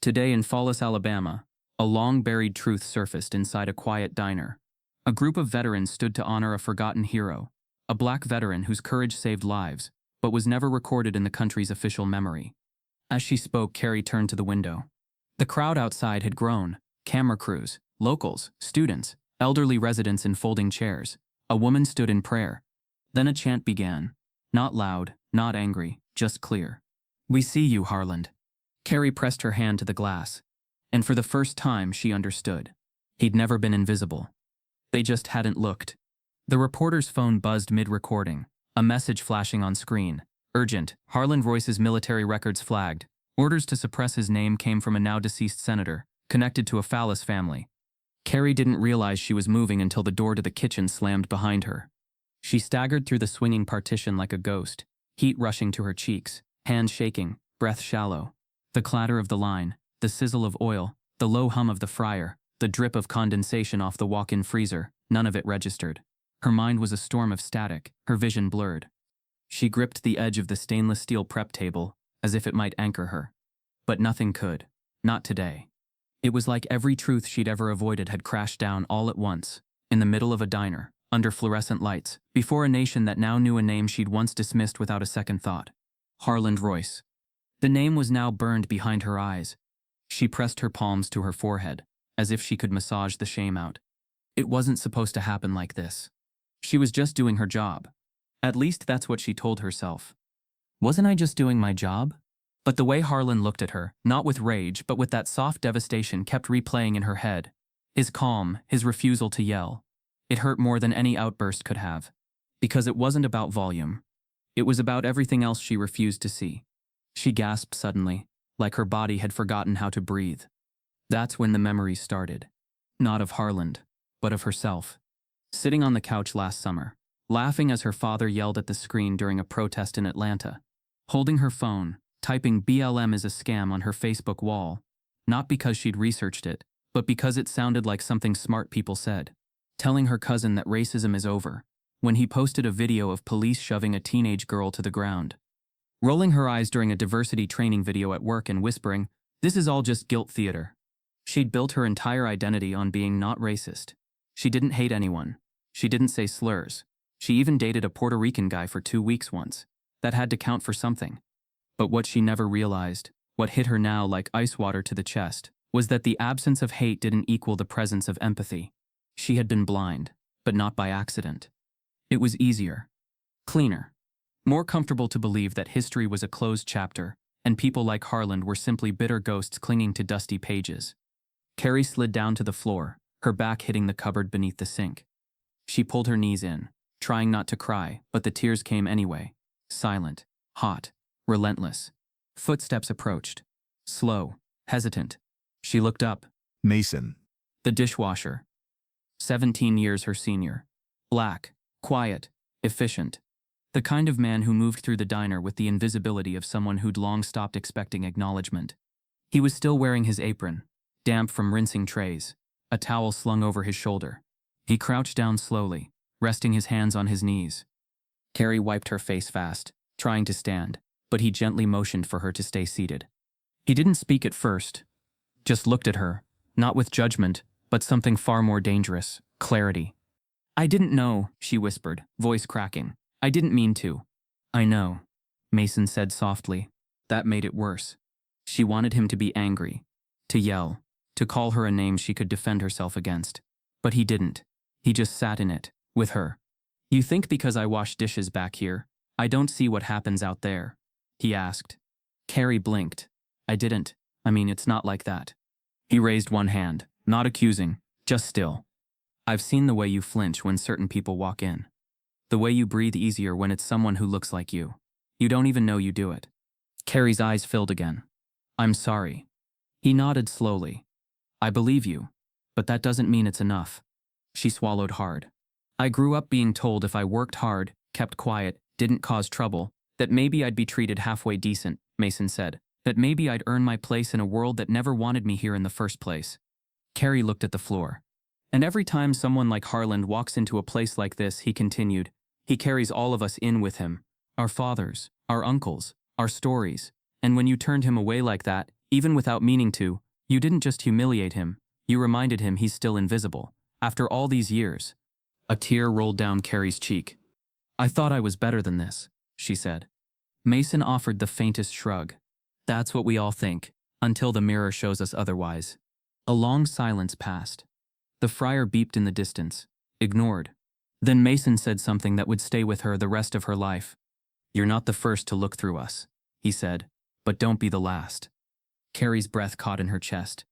Today in Fallis, Alabama, a long-buried truth surfaced inside a quiet diner. A group of veterans stood to honor a forgotten hero, a black veteran whose courage saved lives, but was never recorded in the country's official memory. As she spoke, Carrie turned to the window. The crowd outside had grown. Camera crews, locals, students, elderly residents in folding chairs. A woman stood in prayer. Then a chant began. Not loud, not angry, just clear. "We see you, Harland." Carrie pressed her hand to the glass. And for the first time, she understood. He'd never been invisible. They just hadn't looked. The reporter's phone buzzed mid-recording. A message flashing on screen. Urgent. Harland Royce's military records flagged. Orders to suppress his name came from a now-deceased senator, connected to a Fallis family. Carrie didn't realize she was moving until the door to the kitchen slammed behind her. She staggered through the swinging partition like a ghost, heat rushing to her cheeks, hands shaking, breath shallow. The clatter of the line, the sizzle of oil, the low hum of the fryer, the drip of condensation off the walk-in freezer, none of it registered. Her mind was a storm of static, her vision blurred. She gripped the edge of the stainless steel prep table, as if it might anchor her. But nothing could. Not today. It was like every truth she'd ever avoided had crashed down all at once, in the middle of a diner, under fluorescent lights, before a nation that now knew a name she'd once dismissed without a second thought. Harland Royce. The name was now burned behind her eyes. She pressed her palms to her forehead, as if she could massage the shame out. It wasn't supposed to happen like this. She was just doing her job. At least that's what she told herself. Wasn't I just doing my job? But the way Harlan looked at her, not with rage, but with that soft devastation kept replaying in her head. His calm, his refusal to yell. It hurt more than any outburst could have. Because it wasn't about volume. It was about everything else she refused to see. She gasped suddenly, like her body had forgotten how to breathe. That's when the memories started. Not of Harland, but of herself. Sitting on the couch last summer, laughing as her father yelled at the screen during a protest in Atlanta, holding her phone, typing BLM is a scam on her Facebook wall, not because she'd researched it, but because it sounded like something smart people said, telling her cousin that racism is over, when he posted a video of police shoving a teenage girl to the ground, rolling her eyes during a diversity training video at work and whispering, "This is all just guilt theater." She'd built her entire identity on being not racist. She didn't hate anyone. She didn't say slurs. She even dated a Puerto Rican guy for 2 weeks once. That had to count for something. But what she never realized, what hit her now like ice water to the chest, was that the absence of hate didn't equal the presence of empathy. She had been blind, but not by accident. It was easier, cleaner, more comfortable to believe that history was a closed chapter, and people like Harland were simply bitter ghosts clinging to dusty pages. Carrie slid down to the floor, her back hitting the cupboard beneath the sink. She pulled her knees in, trying not to cry, but the tears came anyway, silent, hot, relentless. Footsteps approached. Slow, hesitant. She looked up. Mason. The dishwasher. 17 years her senior. Black, quiet, efficient. The kind of man who moved through the diner with the invisibility of someone who'd long stopped expecting acknowledgement. He was still wearing his apron, damp from rinsing trays, a towel slung over his shoulder. He crouched down slowly, resting his hands on his knees. Carrie wiped her face fast, trying to stand, but he gently motioned for her to stay seated. He didn't speak at first, just looked at her, not with judgment, but something far more dangerous, clarity. "I didn't know," she whispered, voice cracking. "I didn't mean to." "I know," Mason said softly. That made it worse. She wanted him to be angry, to yell, to call her a name she could defend herself against. But he didn't. He just sat in it, with her. "You think because I wash dishes back here, I don't see what happens out there?" he asked. Carrie blinked. "I didn't. I mean, it's not like that." He raised one hand, not accusing, just still. "I've seen the way you flinch when certain people walk in. The way you breathe easier when it's someone who looks like you. You don't even know you do it." Carrie's eyes filled again. "I'm sorry." He nodded slowly. "I believe you, but that doesn't mean it's enough." She swallowed hard. "I grew up being told if I worked hard, kept quiet, didn't cause trouble, that maybe I'd be treated halfway decent," Mason said. "That maybe I'd earn my place in a world that never wanted me here in the first place." Carrie looked at the floor. "And every time someone like Harland walks into a place like this," he continued, "he carries all of us in with him. Our fathers, our uncles, our stories. And when you turned him away like that, even without meaning to, you didn't just humiliate him, you reminded him he's still invisible. After all these years." A tear rolled down Carrie's cheek. "I thought I was better than this," she said. Mason offered the faintest shrug. "That's what we all think, until the mirror shows us otherwise." A long silence passed. The friar beeped in the distance, ignored. Then Mason said something that would stay with her the rest of her life. "You're not the first to look through us," he said, "but don't be the last." Carrie's breath caught in her chest.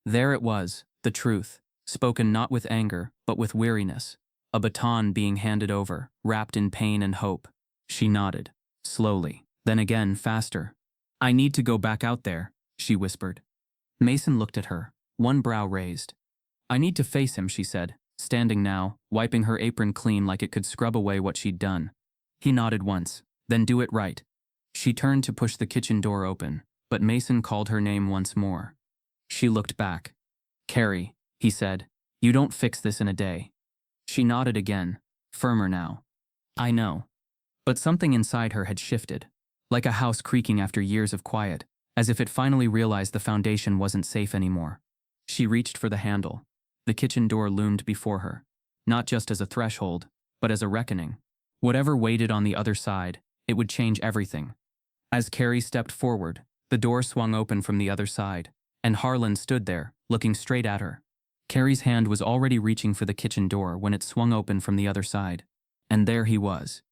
There it was, the truth, spoken not with anger, but with weariness. A baton being handed over, wrapped in pain and hope. She nodded, slowly, then again faster. "I need to go back out there," she whispered. Mason looked at her, one brow raised. "I need to face him," she said, standing now, wiping her apron clean like it could scrub away what she'd done. He nodded once, "Then do it right." She turned to push the kitchen door open, but Mason called her name once more. She looked back. "Carrie," he said, "you don't fix this in a day." She nodded again, firmer now. "I know." But something inside her had shifted, like a house creaking after years of quiet, as if it finally realized the foundation wasn't safe anymore. She reached for the handle. The kitchen door loomed before her, not just as a threshold, but as a reckoning. Whatever waited on the other side, it would change everything. As Carrie stepped forward, the door swung open from the other side, and Harland stood there, looking straight at her. Carrie's hand was already reaching for the kitchen door when it swung open from the other side. And there he was.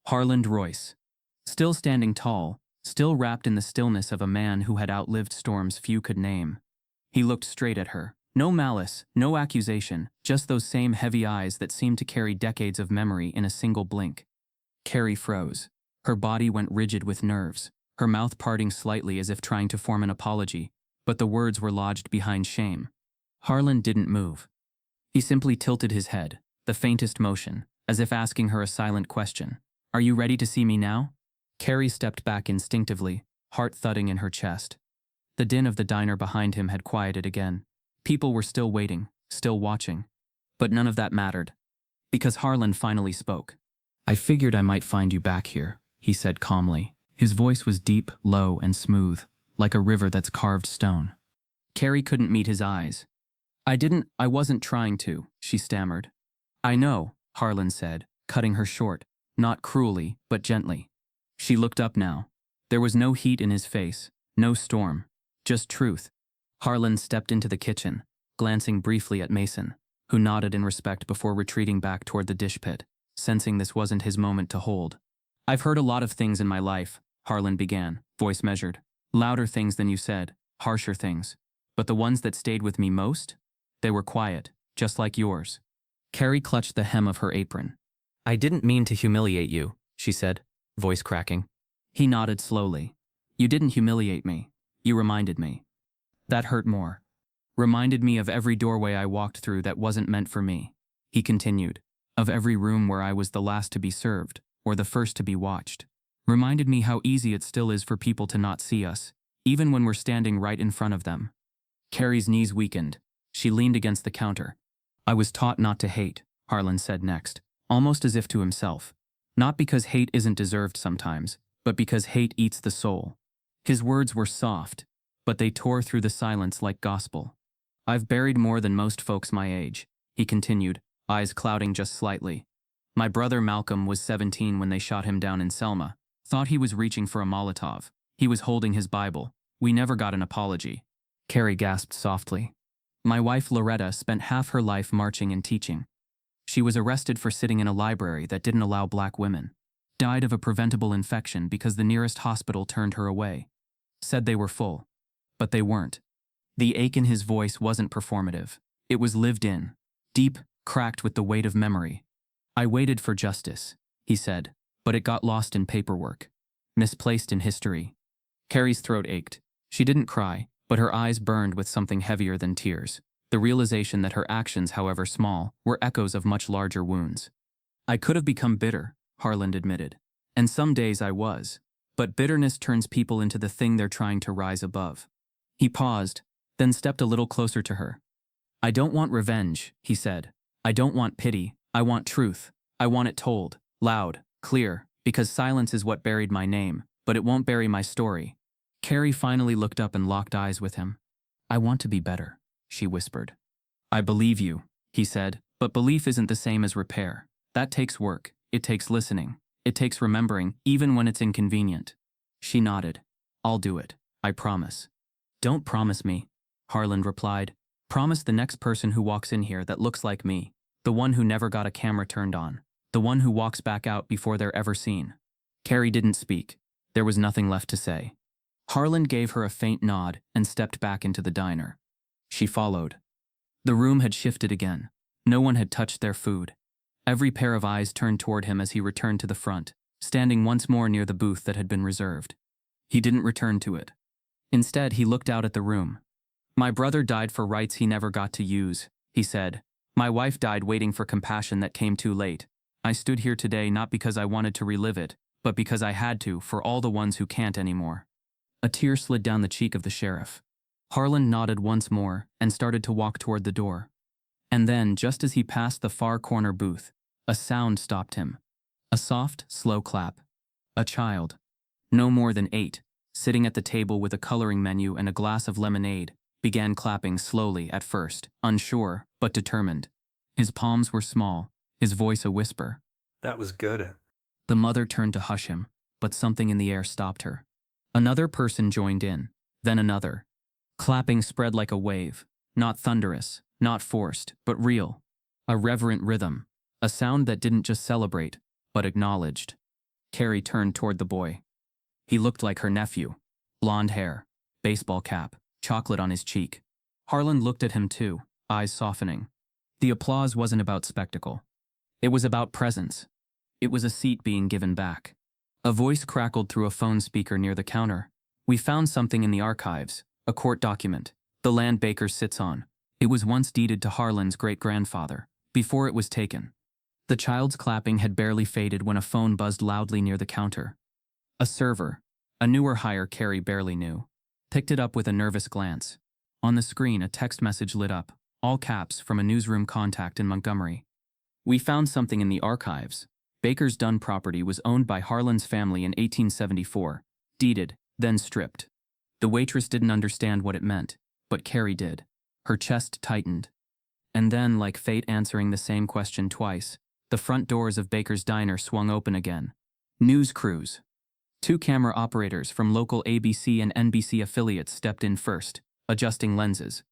Harland Royce. Still standing tall, still wrapped in the stillness of a man who had outlived storms few could name. He looked straight at her. No malice, no accusation, just those same heavy eyes that seemed to carry decades of memory in a single blink. Carrie froze. Her body went rigid with nerves, her mouth parting slightly as if trying to form an apology, but the words were lodged behind shame. Harland didn't move. He simply tilted his head, the faintest motion, as if asking her a silent question. Are you ready to see me now? Carrie stepped back instinctively, heart thudding in her chest. The din of the diner behind him had quieted again. People were still waiting, still watching. But none of that mattered, because Harlan finally spoke. I figured I might find you back here, he said calmly. His voice was deep, low, and smooth, like a river that's carved stone. Carrie couldn't meet his eyes. I wasn't trying to, she stammered. I know, Harlan said, cutting her short, not cruelly, but gently. She looked up now. There was no heat in his face, no storm, just truth. Harlan stepped into the kitchen, glancing briefly at Mason, who nodded in respect before retreating back toward the dish pit, sensing this wasn't his moment to hold. I've heard a lot of things in my life, Harlan began, voice measured. Louder things than you said, harsher things. But the ones that stayed with me most? They were quiet, just like yours. Carrie clutched the hem of her apron. I didn't mean to humiliate you, she said, voice cracking. He nodded slowly. You didn't humiliate me. You reminded me. That hurt more. Reminded me of every doorway I walked through that wasn't meant for me. He continued. Of every room where I was the last to be served, or the first to be watched. Reminded me how easy it still is for people to not see us, even when we're standing right in front of them. Carrie's knees weakened. She leaned against the counter. I was taught not to hate, Harlan said next, almost as if to himself. Not because hate isn't deserved sometimes, but because hate eats the soul. His words were soft, but they tore through the silence like gospel. I've buried more than most folks my age, he continued, eyes clouding just slightly. My brother Malcolm was 17 when they shot him down in Selma. Thought he was reaching for a Molotov. He was holding his Bible. We never got an apology. Carrie gasped softly. My wife Loretta spent half her life marching and teaching. She was arrested for sitting in a library that didn't allow black women. Died of a preventable infection because the nearest hospital turned her away. Said they were full. But they weren't. The ache in his voice wasn't performative. It was lived in. Deep, cracked with the weight of memory. I waited for justice, he said, but it got lost in paperwork. Misplaced in history. Carrie's throat ached. She didn't cry, but her eyes burned with something heavier than tears. The realization that her actions, however small, were echoes of much larger wounds. I could have become bitter, Harlan admitted. And some days I was. But bitterness turns people into the thing they're trying to rise above. He paused, then stepped a little closer to her. I don't want revenge, he said. I don't want pity. I want truth. I want it told, loud, clear, because silence is what buried my name, but it won't bury my story. Carrie finally looked up and locked eyes with him. I want to be better, she whispered. I believe you, he said, but belief isn't the same as repair. That takes work. It takes listening. It takes remembering, even when it's inconvenient. She nodded. I'll do it. I promise. Don't promise me, Harlan replied. Promise the next person who walks in here that looks like me. The one who never got a camera turned on. The one who walks back out before they're ever seen. Carrie didn't speak. There was nothing left to say. Harlan gave her a faint nod and stepped back into the diner. She followed. The room had shifted again. No one had touched their food. Every pair of eyes turned toward him as he returned to the front, standing once more near the booth that had been reserved. He didn't return to it. Instead, he looked out at the room. My brother died for rights he never got to use, he said. My wife died waiting for compassion that came too late. I stood here today not because I wanted to relive it, but because I had to for all the ones who can't anymore. A tear slid down the cheek of the sheriff. Harlan nodded once more and started to walk toward the door. And then, just as he passed the far corner booth, a sound stopped him. A soft, slow clap. A child, no more than 8, sitting at the table with a coloring menu and a glass of lemonade, began clapping slowly at first, unsure, but determined. His palms were small, his voice a whisper. That was good. The mother turned to hush him, but something in the air stopped her. Another person joined in, then another. Clapping spread like a wave, not thunderous, not forced, but real. A reverent rhythm, a sound that didn't just celebrate, but acknowledged. Carrie turned toward the boy. He looked like her nephew. Blonde hair, baseball cap, chocolate on his cheek. Harlan looked at him too, eyes softening. The applause wasn't about spectacle. It was about presence. It was a seat being given back. A voice crackled through a phone speaker near the counter. We found something in the archives, a court document. The land Baker sits on. It was once deeded to Harlan's great-grandfather, before it was taken. The child's clapping had barely faded when a phone buzzed loudly near the counter. A server, a newer hire Carrie barely knew, picked it up with a nervous glance. On the screen, a text message lit up, all caps, from a newsroom contact in Montgomery. "We found something in the archives. Baker's Dunn property was owned by Harlan's family in 1874, deeded, then stripped." The waitress didn't understand what it meant, but Carrie did. Her chest tightened. And then, like fate answering the same question twice, the front doors of Baker's Diner swung open again. News crews. 2 camera operators from local ABC and NBC affiliates stepped in first, adjusting lenses.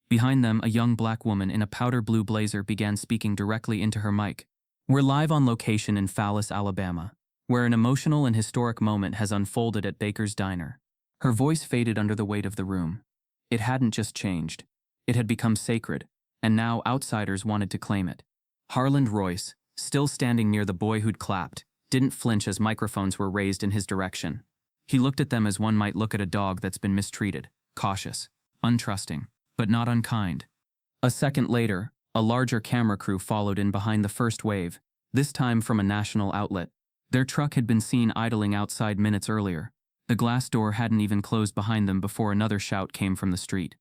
Behind them, a young black woman in a powder blue blazer began speaking directly into her mic. "We're live on location in Fallis, Alabama, where an emotional and historic moment has unfolded at Baker's Diner." Her voice faded under the weight of the room. It hadn't just changed. It had become sacred, and now outsiders wanted to claim it. Harlan Royce, still standing near the boy who'd clapped, didn't flinch as microphones were raised in his direction. He looked at them as one might look at a dog that's been mistreated, cautious, untrusting, but not unkind. A second later, a larger camera crew followed in behind the first wave, this time from a national outlet. Their truck had been seen idling outside minutes earlier. The glass door hadn't even closed behind them before another shout came from the street.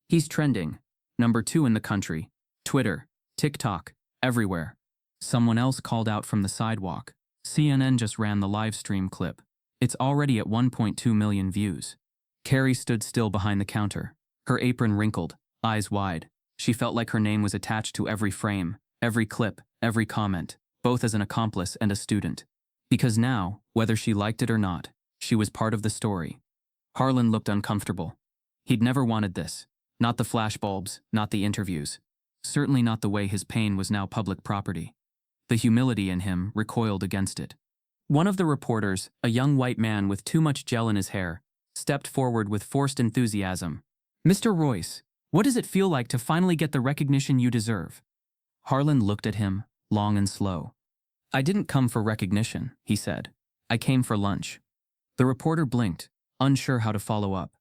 "He's trending. #2 in the country. Twitter, TikTok, everywhere." Someone else called out from the sidewalk. "CNN just ran the live stream clip. It's already at 1.2 million views." Carrie stood still behind the counter, her apron wrinkled, eyes wide. She felt like her name was attached to every frame, every clip, every comment, both as an accomplice and a student. Because now, whether she liked it or not, she was part of the story. Harlan looked uncomfortable. He'd never wanted this. Not the flashbulbs, not the interviews. Certainly not the way his pain was now public property. The humility in him recoiled against it. One of the reporters, a young white man with too much gel in his hair, stepped forward with forced enthusiasm. "Mr. Royce, what does it feel like to finally get the recognition you deserve?" Harlan looked at him, long and slow. "I didn't come for recognition," he said. "I came for lunch." The reporter blinked, unsure how to follow up.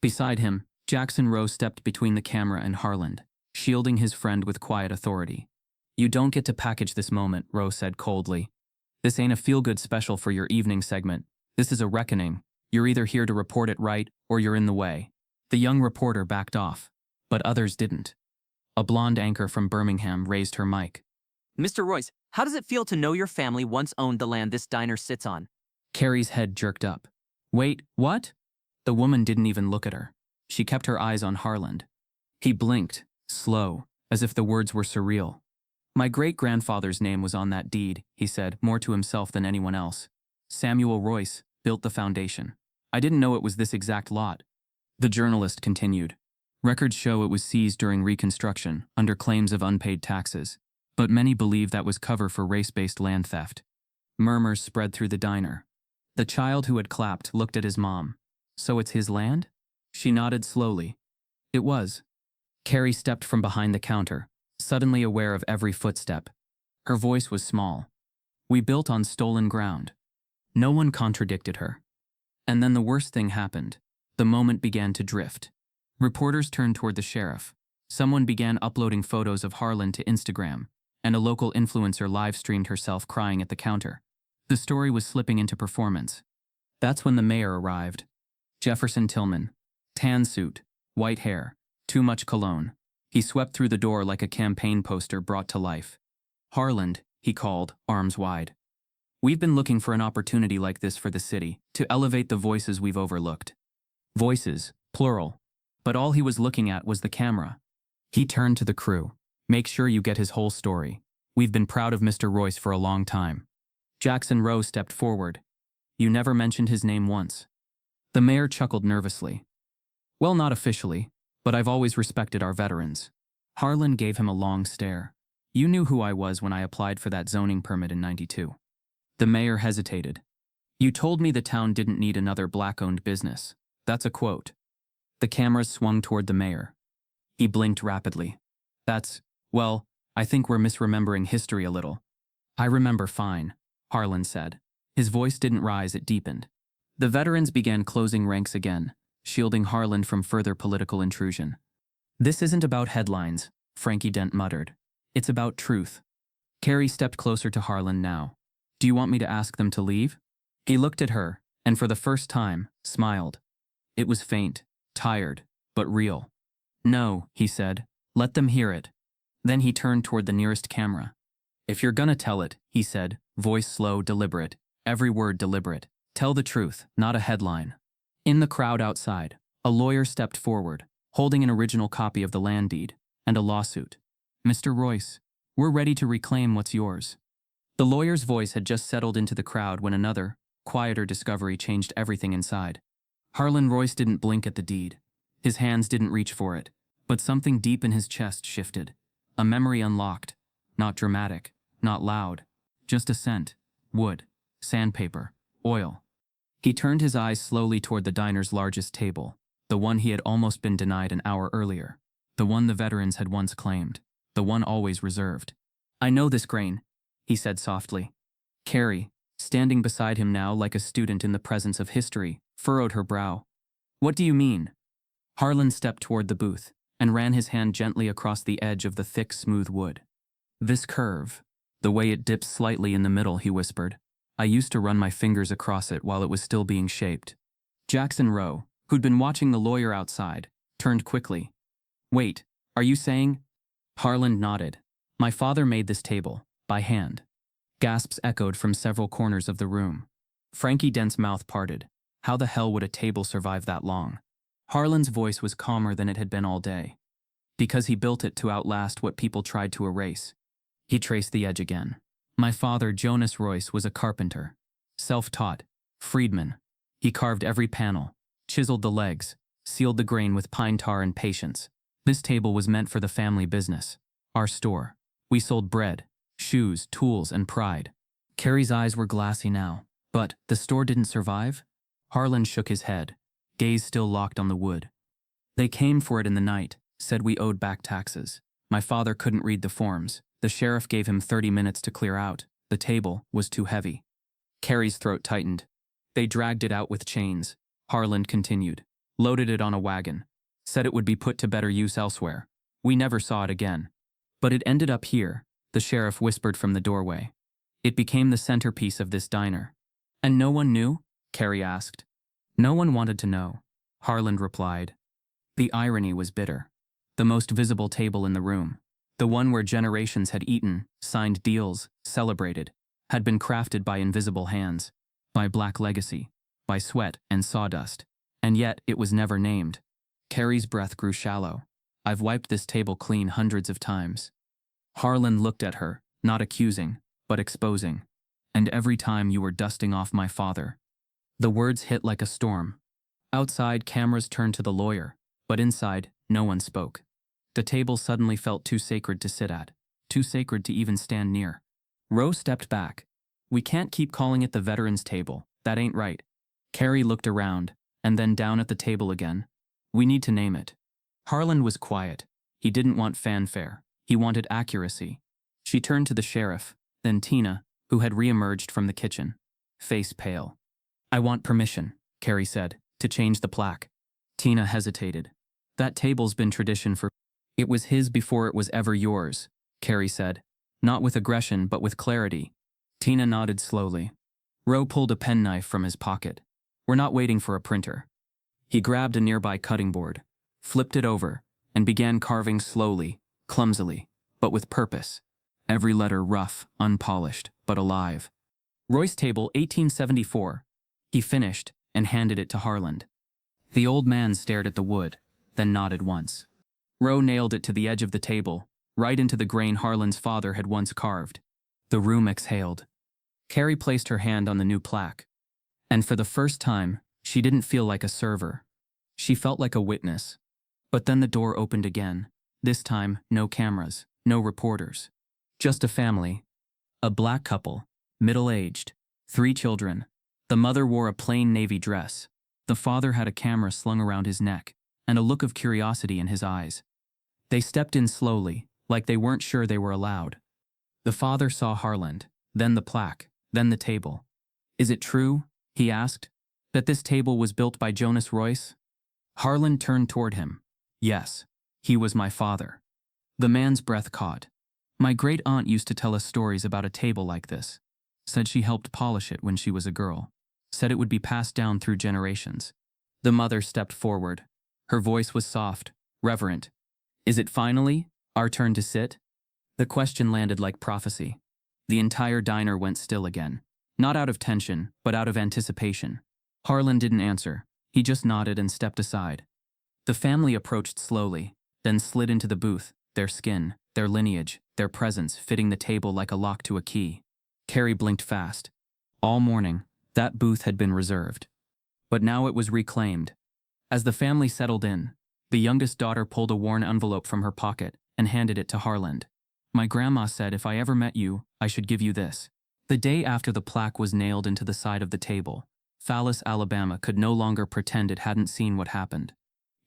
Beside him, Jackson Rowe stepped between the camera and Harlan, shielding his friend with quiet authority. "You don't get to package this moment," Rowe said coldly. "This ain't a feel-good special for your evening segment. This is a reckoning. You're either here to report it right, or you're in the way." The young reporter backed off, but others didn't. A blonde anchor from Birmingham raised her mic. "Mr. Royce, how does it feel to know your family once owned the land this diner sits on?" Carrie's head jerked up. "Wait, what?" The woman didn't even look at her. She kept her eyes on Harlan. He blinked, slow, as if the words were surreal. "My great-grandfather's name was on that deed," he said, more to himself than anyone else. "Samuel Royce built the foundation. I didn't know it was this exact lot." The journalist continued. "Records show it was seized during Reconstruction, under claims of unpaid taxes. But many believe that was cover for race-based land theft." Murmurs spread through the diner. The child who had clapped looked at his mom. "So it's his land?" She nodded slowly. It was. Carrie stepped from behind the counter, suddenly aware of every footstep. Her voice was small. "We built on stolen ground." No one contradicted her. And then the worst thing happened. The moment began to drift. Reporters turned toward the sheriff. Someone began uploading photos of Harlan to Instagram, and a local influencer live-streamed herself crying at the counter. The story was slipping into performance. That's when the mayor arrived. Jefferson Tillman. Tan suit, white hair, too much cologne. He swept through the door like a campaign poster brought to life. "Harlan," he called, arms wide. "We've been looking for an opportunity like this for the city, to elevate the voices we've overlooked." Voices, plural. But all he was looking at was the camera. He turned to the crew. "Make sure you get his whole story. We've been proud of Mr. Royce for a long time." Jackson Rowe stepped forward. "You never mentioned his name once." The mayor chuckled nervously. "Well, not officially, but I've always respected our veterans." Harlan gave him a long stare. "You knew who I was when I applied for that zoning permit in '92. The mayor hesitated. "You told me the town didn't need another black-owned business." That's a quote. The cameras swung toward the mayor. He blinked rapidly. Well, I think we're misremembering history a little." "I remember fine," Harlan said. His voice didn't rise, it deepened. The veterans began closing ranks again, shielding Harlan from further political intrusion. "This isn't about headlines," Frankie Dent muttered. "It's about truth." Carrie stepped closer to Harlan now. Do you want me to ask them to leave? He looked at her, and for the first time, smiled. It was faint, tired, but real. No, he said. Let them hear it. Then he turned toward the nearest camera. If you're gonna tell it, he said, voice slow, deliberate, every word deliberate. Tell the truth, not a headline. In the crowd outside, a lawyer stepped forward, holding an original copy of the land deed and a lawsuit. Mr. Royce, we're ready to reclaim what's yours. The lawyer's voice had just settled into the crowd when another, quieter discovery changed everything inside. Harlan Royce didn't blink at the deed. His hands didn't reach for it, but something deep in his chest shifted. A memory unlocked. Not dramatic, not loud, just a scent, wood, sandpaper, oil. He turned his eyes slowly toward the diner's largest table, the one he had almost been denied an hour earlier, the one the veterans had once claimed, the one always reserved. I know this grain, he said softly. Carrie, standing beside him now like a student in the presence of history, furrowed her brow. What do you mean? Harlan stepped toward the booth and ran his hand gently across the edge of the thick, smooth wood. This curve, the way it dips slightly in the middle, he whispered. I used to run my fingers across it while it was still being shaped. Jackson Rowe, who'd been watching the lawyer outside, turned quickly. Wait, are you saying? Harlan nodded. My father made this table, by hand. Gasps echoed from several corners of the room. Frankie Dent's mouth parted. How the hell would a table survive that long? Harlan's voice was calmer than it had been all day. Because he built it to outlast what people tried to erase. He traced the edge again. My father, Jonas Royce, was a carpenter. Self-taught. Freedman. He carved every panel, chiseled the legs, sealed the grain with pine tar and patience. This table was meant for the family business. Our store. We sold bread, shoes, tools, and pride. Carrie's eyes were glassy now. But the store didn't survive? Harlan shook his head, gaze still locked on the wood. They came for it in the night, said we owed back taxes. My father couldn't read the forms. The sheriff gave him 30 minutes to clear out. The table was too heavy. Carrie's throat tightened. They dragged it out with chains. Harlan continued. Loaded it on a wagon. Said it would be put to better use elsewhere. We never saw it again. But it ended up here, the sheriff whispered from the doorway. It became the centerpiece of this diner. And no one knew? Carrie asked. No one wanted to know. Harlan replied. The irony was bitter. The most visible table in the room. The one where generations had eaten, signed deals, celebrated, had been crafted by invisible hands, by black legacy, by sweat and sawdust. And yet it was never named. Carrie's breath grew shallow. I've wiped this table clean hundreds of times. Harlan looked at her, not accusing, but exposing. And every time you were dusting off my father. The words hit like a storm. Outside, cameras turned to the lawyer, but inside, no one spoke. The table suddenly felt too sacred to sit at, too sacred to even stand near. Rowe stepped back. We can't keep calling it the veterans' table. That ain't right. Carrie looked around, and then down at the table again. We need to name it. Harlan was quiet. He didn't want fanfare. He wanted accuracy. She turned to the sheriff, then Tina, who had reemerged from the kitchen, face pale. I want permission, Carrie said, to change the plaque. Tina hesitated. That table's been tradition for... It was his before it was ever yours, Carrie said, not with aggression but with clarity. Tina nodded slowly. Rowe pulled a penknife from his pocket. We're not waiting for a printer. He grabbed a nearby cutting board, flipped it over, and began carving slowly, clumsily, but with purpose. Every letter rough, unpolished, but alive. Royce Table, 1874. He finished and handed it to Harlan. The old man stared at the wood, then nodded once. Rowe nailed it to the edge of the table, right into the grain Harlan's father had once carved. The room exhaled. Carrie placed her hand on the new plaque. And for the first time, she didn't feel like a server. She felt like a witness. But then the door opened again. This time, no cameras, no reporters. Just a family. A black couple, middle-aged, 3 children. The mother wore a plain navy dress. The father had a camera slung around his neck, and a look of curiosity in his eyes. They stepped in slowly, like they weren't sure they were allowed. The father saw Harlan, then the plaque, then the table. Is it true, he asked, that this table was built by Jonas Royce? Harlan turned toward him. Yes, he was my father. The man's breath caught. My great-aunt used to tell us stories about a table like this. Said she helped polish it when she was a girl. Said it would be passed down through generations. The mother stepped forward. Her voice was soft, reverent. Is it finally our turn to sit? The question landed like prophecy. The entire diner went still again. Not out of tension, but out of anticipation. Harlan didn't answer. He just nodded and stepped aside. The family approached slowly, then slid into the booth, their skin, their lineage, their presence fitting the table like a lock to a key. Carrie blinked fast. All morning, that booth had been reserved. But now it was reclaimed. As the family settled in, the youngest daughter pulled a worn envelope from her pocket and handed it to Harlan. My grandma said if I ever met you, I should give you this. The day after the plaque was nailed into the side of the table, Fallis, Alabama could no longer pretend it hadn't seen what happened.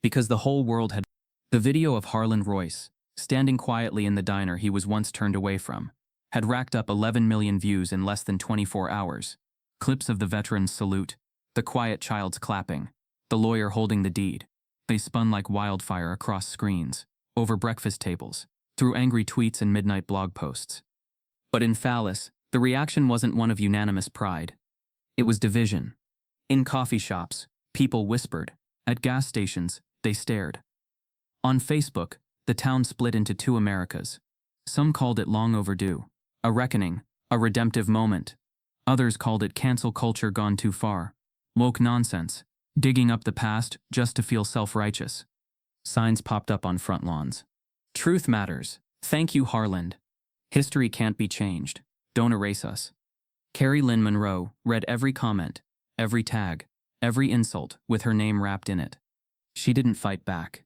Because the whole world had. The video of Harlan Royce, standing quietly in the diner he was once turned away from, had racked up 11 million views in less than 24 hours. Clips of the veteran's salute, the quiet child's clapping, the lawyer holding the deed. They spun like wildfire across screens, over breakfast tables, through angry tweets and midnight blog posts. But in Fallis, the reaction wasn't one of unanimous pride. It was division. In coffee shops, people whispered. At gas stations, they stared. On Facebook, the town split into two Americas. Some called it long overdue, a reckoning, a redemptive moment. Others called it cancel culture gone too far, woke nonsense, digging up the past just to feel self-righteous. Signs popped up on front lawns. Truth matters. Thank you, Harlan. History can't be changed. Don't erase us. Carrie Lynn Monroe read every comment, every tag, every insult with her name wrapped in it. She didn't fight back.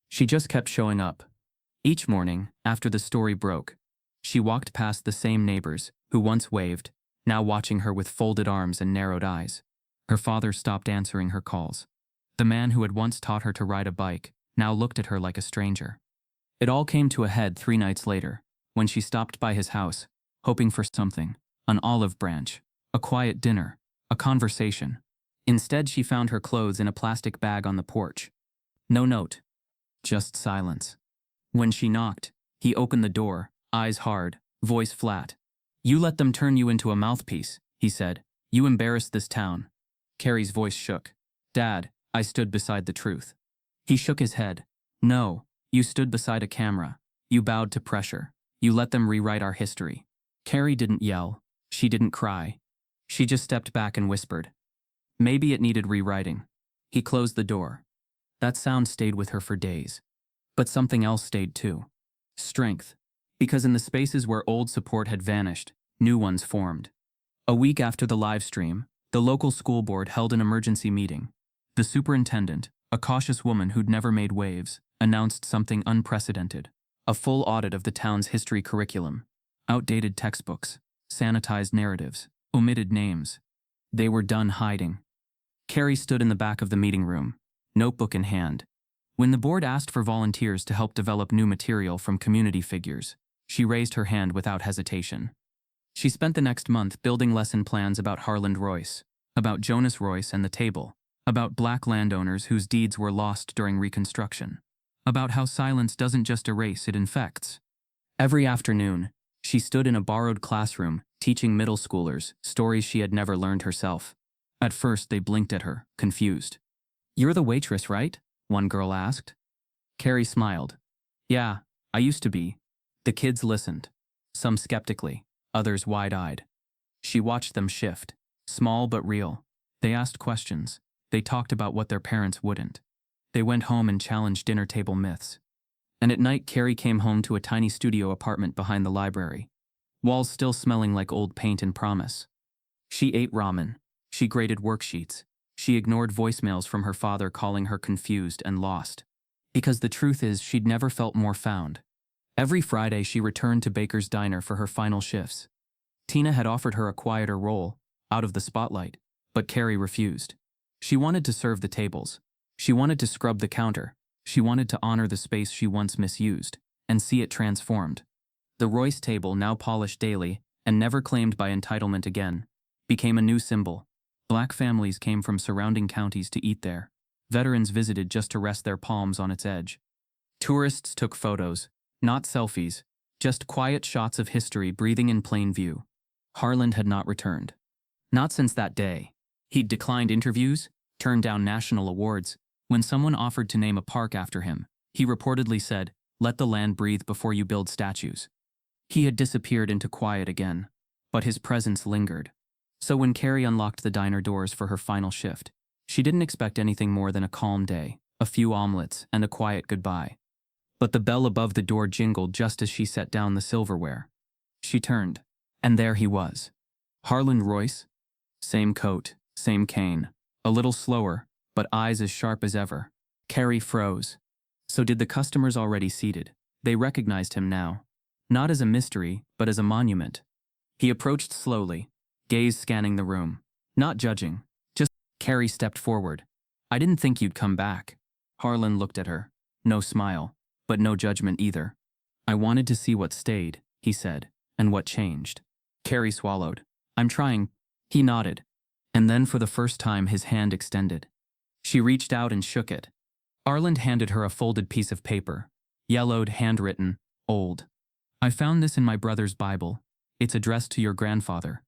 She just kept showing up. Each morning, after the story broke, she walked past the same neighbors who once waved, now watching her with folded arms and narrowed eyes. Her father stopped answering her calls. The man who had once taught her to ride a bike now looked at her like a stranger. It all came to a head 3 nights later, when she stopped by his house, hoping for something, an olive branch, a quiet dinner, a conversation. Instead, she found her clothes in a plastic bag on the porch. No note. Just silence. When she knocked, he opened the door, eyes hard, voice flat. You let them turn you into a mouthpiece, he said. You embarrassed this town. Carrie's voice shook. Dad, I stood beside the truth. He shook his head. No, you stood beside a camera. You bowed to pressure. You let them rewrite our history. Carrie didn't yell. She didn't cry. She just stepped back and whispered. Maybe it needed rewriting. He closed the door. That sound stayed with her for days. But something else stayed too. Strength. Because in the spaces where old support had vanished, new ones formed. A week after the live stream, the local school board held an emergency meeting. The superintendent, a cautious woman who'd never made waves, announced something unprecedented. A full audit of the town's history curriculum. Outdated textbooks, sanitized narratives, omitted names. They were done hiding. Carrie stood in the back of the meeting room, notebook in hand. When the board asked for volunteers to help develop new material from community figures, she raised her hand without hesitation. She spent the next month building lesson plans about Harlan Royce, about Jonas Royce and the table, about black landowners whose deeds were lost during Reconstruction, about how silence doesn't just erase, it infects. Every afternoon, she stood in a borrowed classroom, teaching middle schoolers stories she had never learned herself. At first, they blinked at her, confused. You're the waitress, right? One girl asked. Carrie smiled. Yeah, I used to be. The kids listened, some skeptically, others wide-eyed. She watched them shift, small but real. They asked questions. They talked about what their parents wouldn't. They went home and challenged dinner table myths. And at night, Carrie came home to a tiny studio apartment behind the library, walls still smelling like old paint and promise. She ate ramen. She graded worksheets. She ignored voicemails from her father calling her confused and lost. Because the truth is, she'd never felt more found. Every Friday, she returned to Baker's Diner for her final shifts. Tina had offered her a quieter role, out of the spotlight, but Carrie refused. She wanted to serve the tables. She wanted to scrub the counter. She wanted to honor the space she once misused, and see it transformed. The Royce table, now polished daily, and never claimed by entitlement again, became a new symbol. Black families came from surrounding counties to eat there. Veterans visited just to rest their palms on its edge. Tourists took photos, not selfies, Just quiet shots of history breathing in plain view. Harland had not returned. Not since that day. He'd declined interviews, turned down national awards. When someone offered to name a park after him, he reportedly said, "Let the land breathe before you build statues." He had disappeared into quiet again, but his presence lingered. So when Carrie unlocked the diner doors for her final shift, she didn't expect anything more than a calm day, a few omelets, and a quiet goodbye. But the bell above the door jingled just as she set down the silverware. She turned, and there he was. Harland Royce? Same coat, same cane, a little slower, but eyes as sharp as ever. Carrie froze. So did the customers already seated? They recognized him now. Not as a mystery, but as a monument. He approached slowly, gaze scanning the room. Not judging. Just Carrie stepped forward. "I didn't think you'd come back." Harland looked at her. No smile, but no judgment either. "I wanted to see what stayed," he said, "and what changed." Carrie swallowed. "I'm trying." He nodded. And then for the first time his hand extended. She reached out and shook it. Harland handed her a folded piece of paper. Yellowed, handwritten, old. "I found this in my brother's Bible. It's addressed to your grandfather."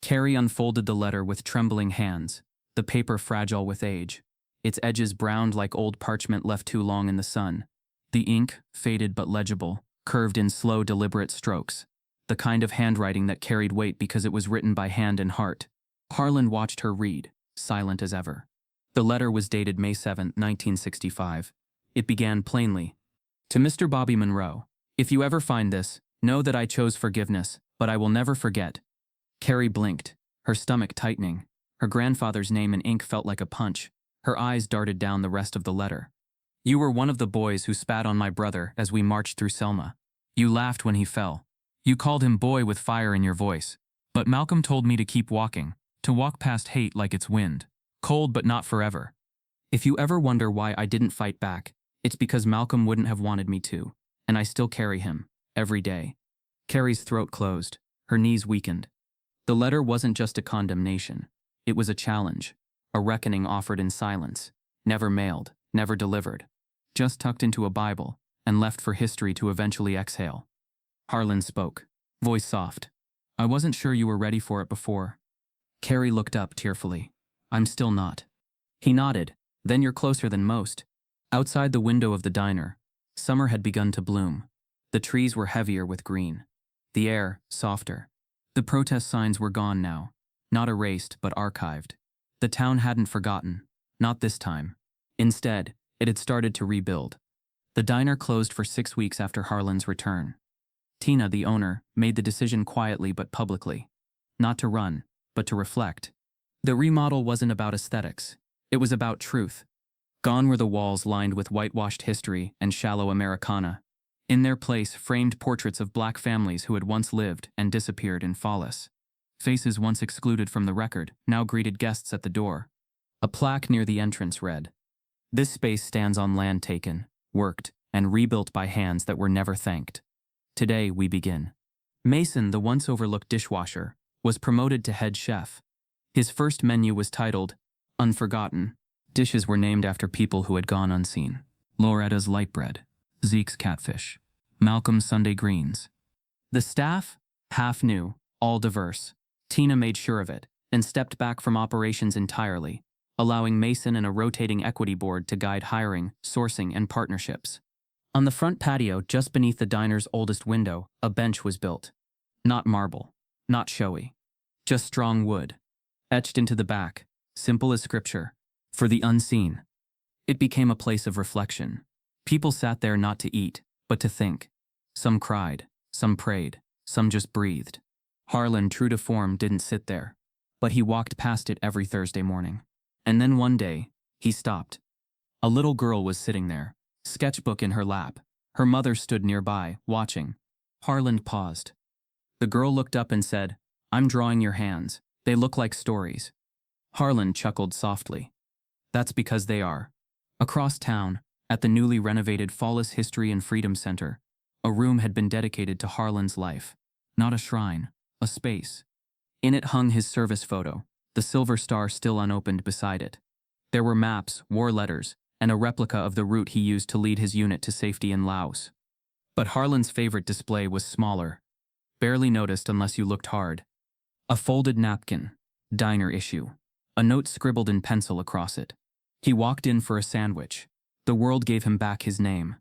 Carrie unfolded the letter with trembling hands, the paper fragile with age, its edges browned like old parchment left too long in the sun. The ink, faded but legible, curved in slow, deliberate strokes, the kind of handwriting that carried weight because it was written by hand and heart. Harland watched her read, silent as ever. The letter was dated May 7, 1965. It began plainly. "To Mr. Bobby Monroe, if you ever find this, know that I chose forgiveness, but I will never forget." Carrie blinked, her stomach tightening. Her grandfather's name in ink felt like a punch. Her eyes darted down the rest of the letter. "You were one of the boys who spat on my brother as we marched through Selma. You laughed when he fell. You called him boy with fire in your voice. But Malcolm told me to keep walking, to walk past hate like it's wind. Cold but not forever. If you ever wonder why I didn't fight back, it's because Malcolm wouldn't have wanted me to, and I still carry him, every day." Carrie's throat closed, her knees weakened. The letter wasn't just a condemnation. It was a challenge, a reckoning offered in silence, never mailed, never delivered, just tucked into a Bible and left for history to eventually exhale. Harland spoke, voice soft. "I wasn't sure you were ready for it before." Carrie looked up tearfully. "I'm still not." He nodded. "Then you're closer than most." Outside the window of the diner, summer had begun to bloom. The trees were heavier with green. The air, softer. The protest signs were gone now. Not erased, but archived. The town hadn't forgotten. Not this time. Instead, it had started to rebuild. The diner closed for 6 weeks after Harland's return. Tina, the owner, made the decision quietly but publicly. Not to run, but to reflect. The remodel wasn't about aesthetics. It was about truth. Gone were the walls lined with whitewashed history and shallow Americana. In their place, framed portraits of black families who had once lived and disappeared in Fallis. Faces once excluded from the record now greeted guests at the door. A plaque near the entrance read, "This space stands on land taken, worked, and rebuilt by hands that were never thanked. Today we begin." Mason, the once overlooked dishwasher, was promoted to head chef. His first menu was titled, "Unforgotten." Dishes were named after people who had gone unseen. Loretta's light bread, Zeke's catfish, Malcolm's Sunday greens. The staff? Half new, all diverse. Tina made sure of it, and stepped back from operations entirely, allowing Mason and a rotating equity board to guide hiring, sourcing, and partnerships. On the front patio, just beneath the diner's oldest window, a bench was built. Not marble, not showy, just strong wood. Etched into the back, simple as scripture, for the unseen. It became a place of reflection. People sat there not to eat, but to think. Some cried, some prayed, some just breathed. Harland, true to form, didn't sit there, but he walked past it every Thursday morning. And then one day, he stopped. A little girl was sitting there, sketchbook in her lap. Her mother stood nearby, watching. Harland paused. The girl looked up and said, "I'm drawing your hands. They look like stories." Harland chuckled softly. "That's because they are." Across town, at the newly renovated Fallis History and Freedom Center, a room had been dedicated to Harland's life. Not a shrine, a space. In it hung his service photo, the silver star still unopened beside it. There were maps, war letters, and a replica of the route he used to lead his unit to safety in Laos. But Harlan's favorite display was smaller, barely noticed unless you looked hard. A folded napkin, diner issue, a note scribbled in pencil across it. He walked in for a sandwich. The world gave him back his name.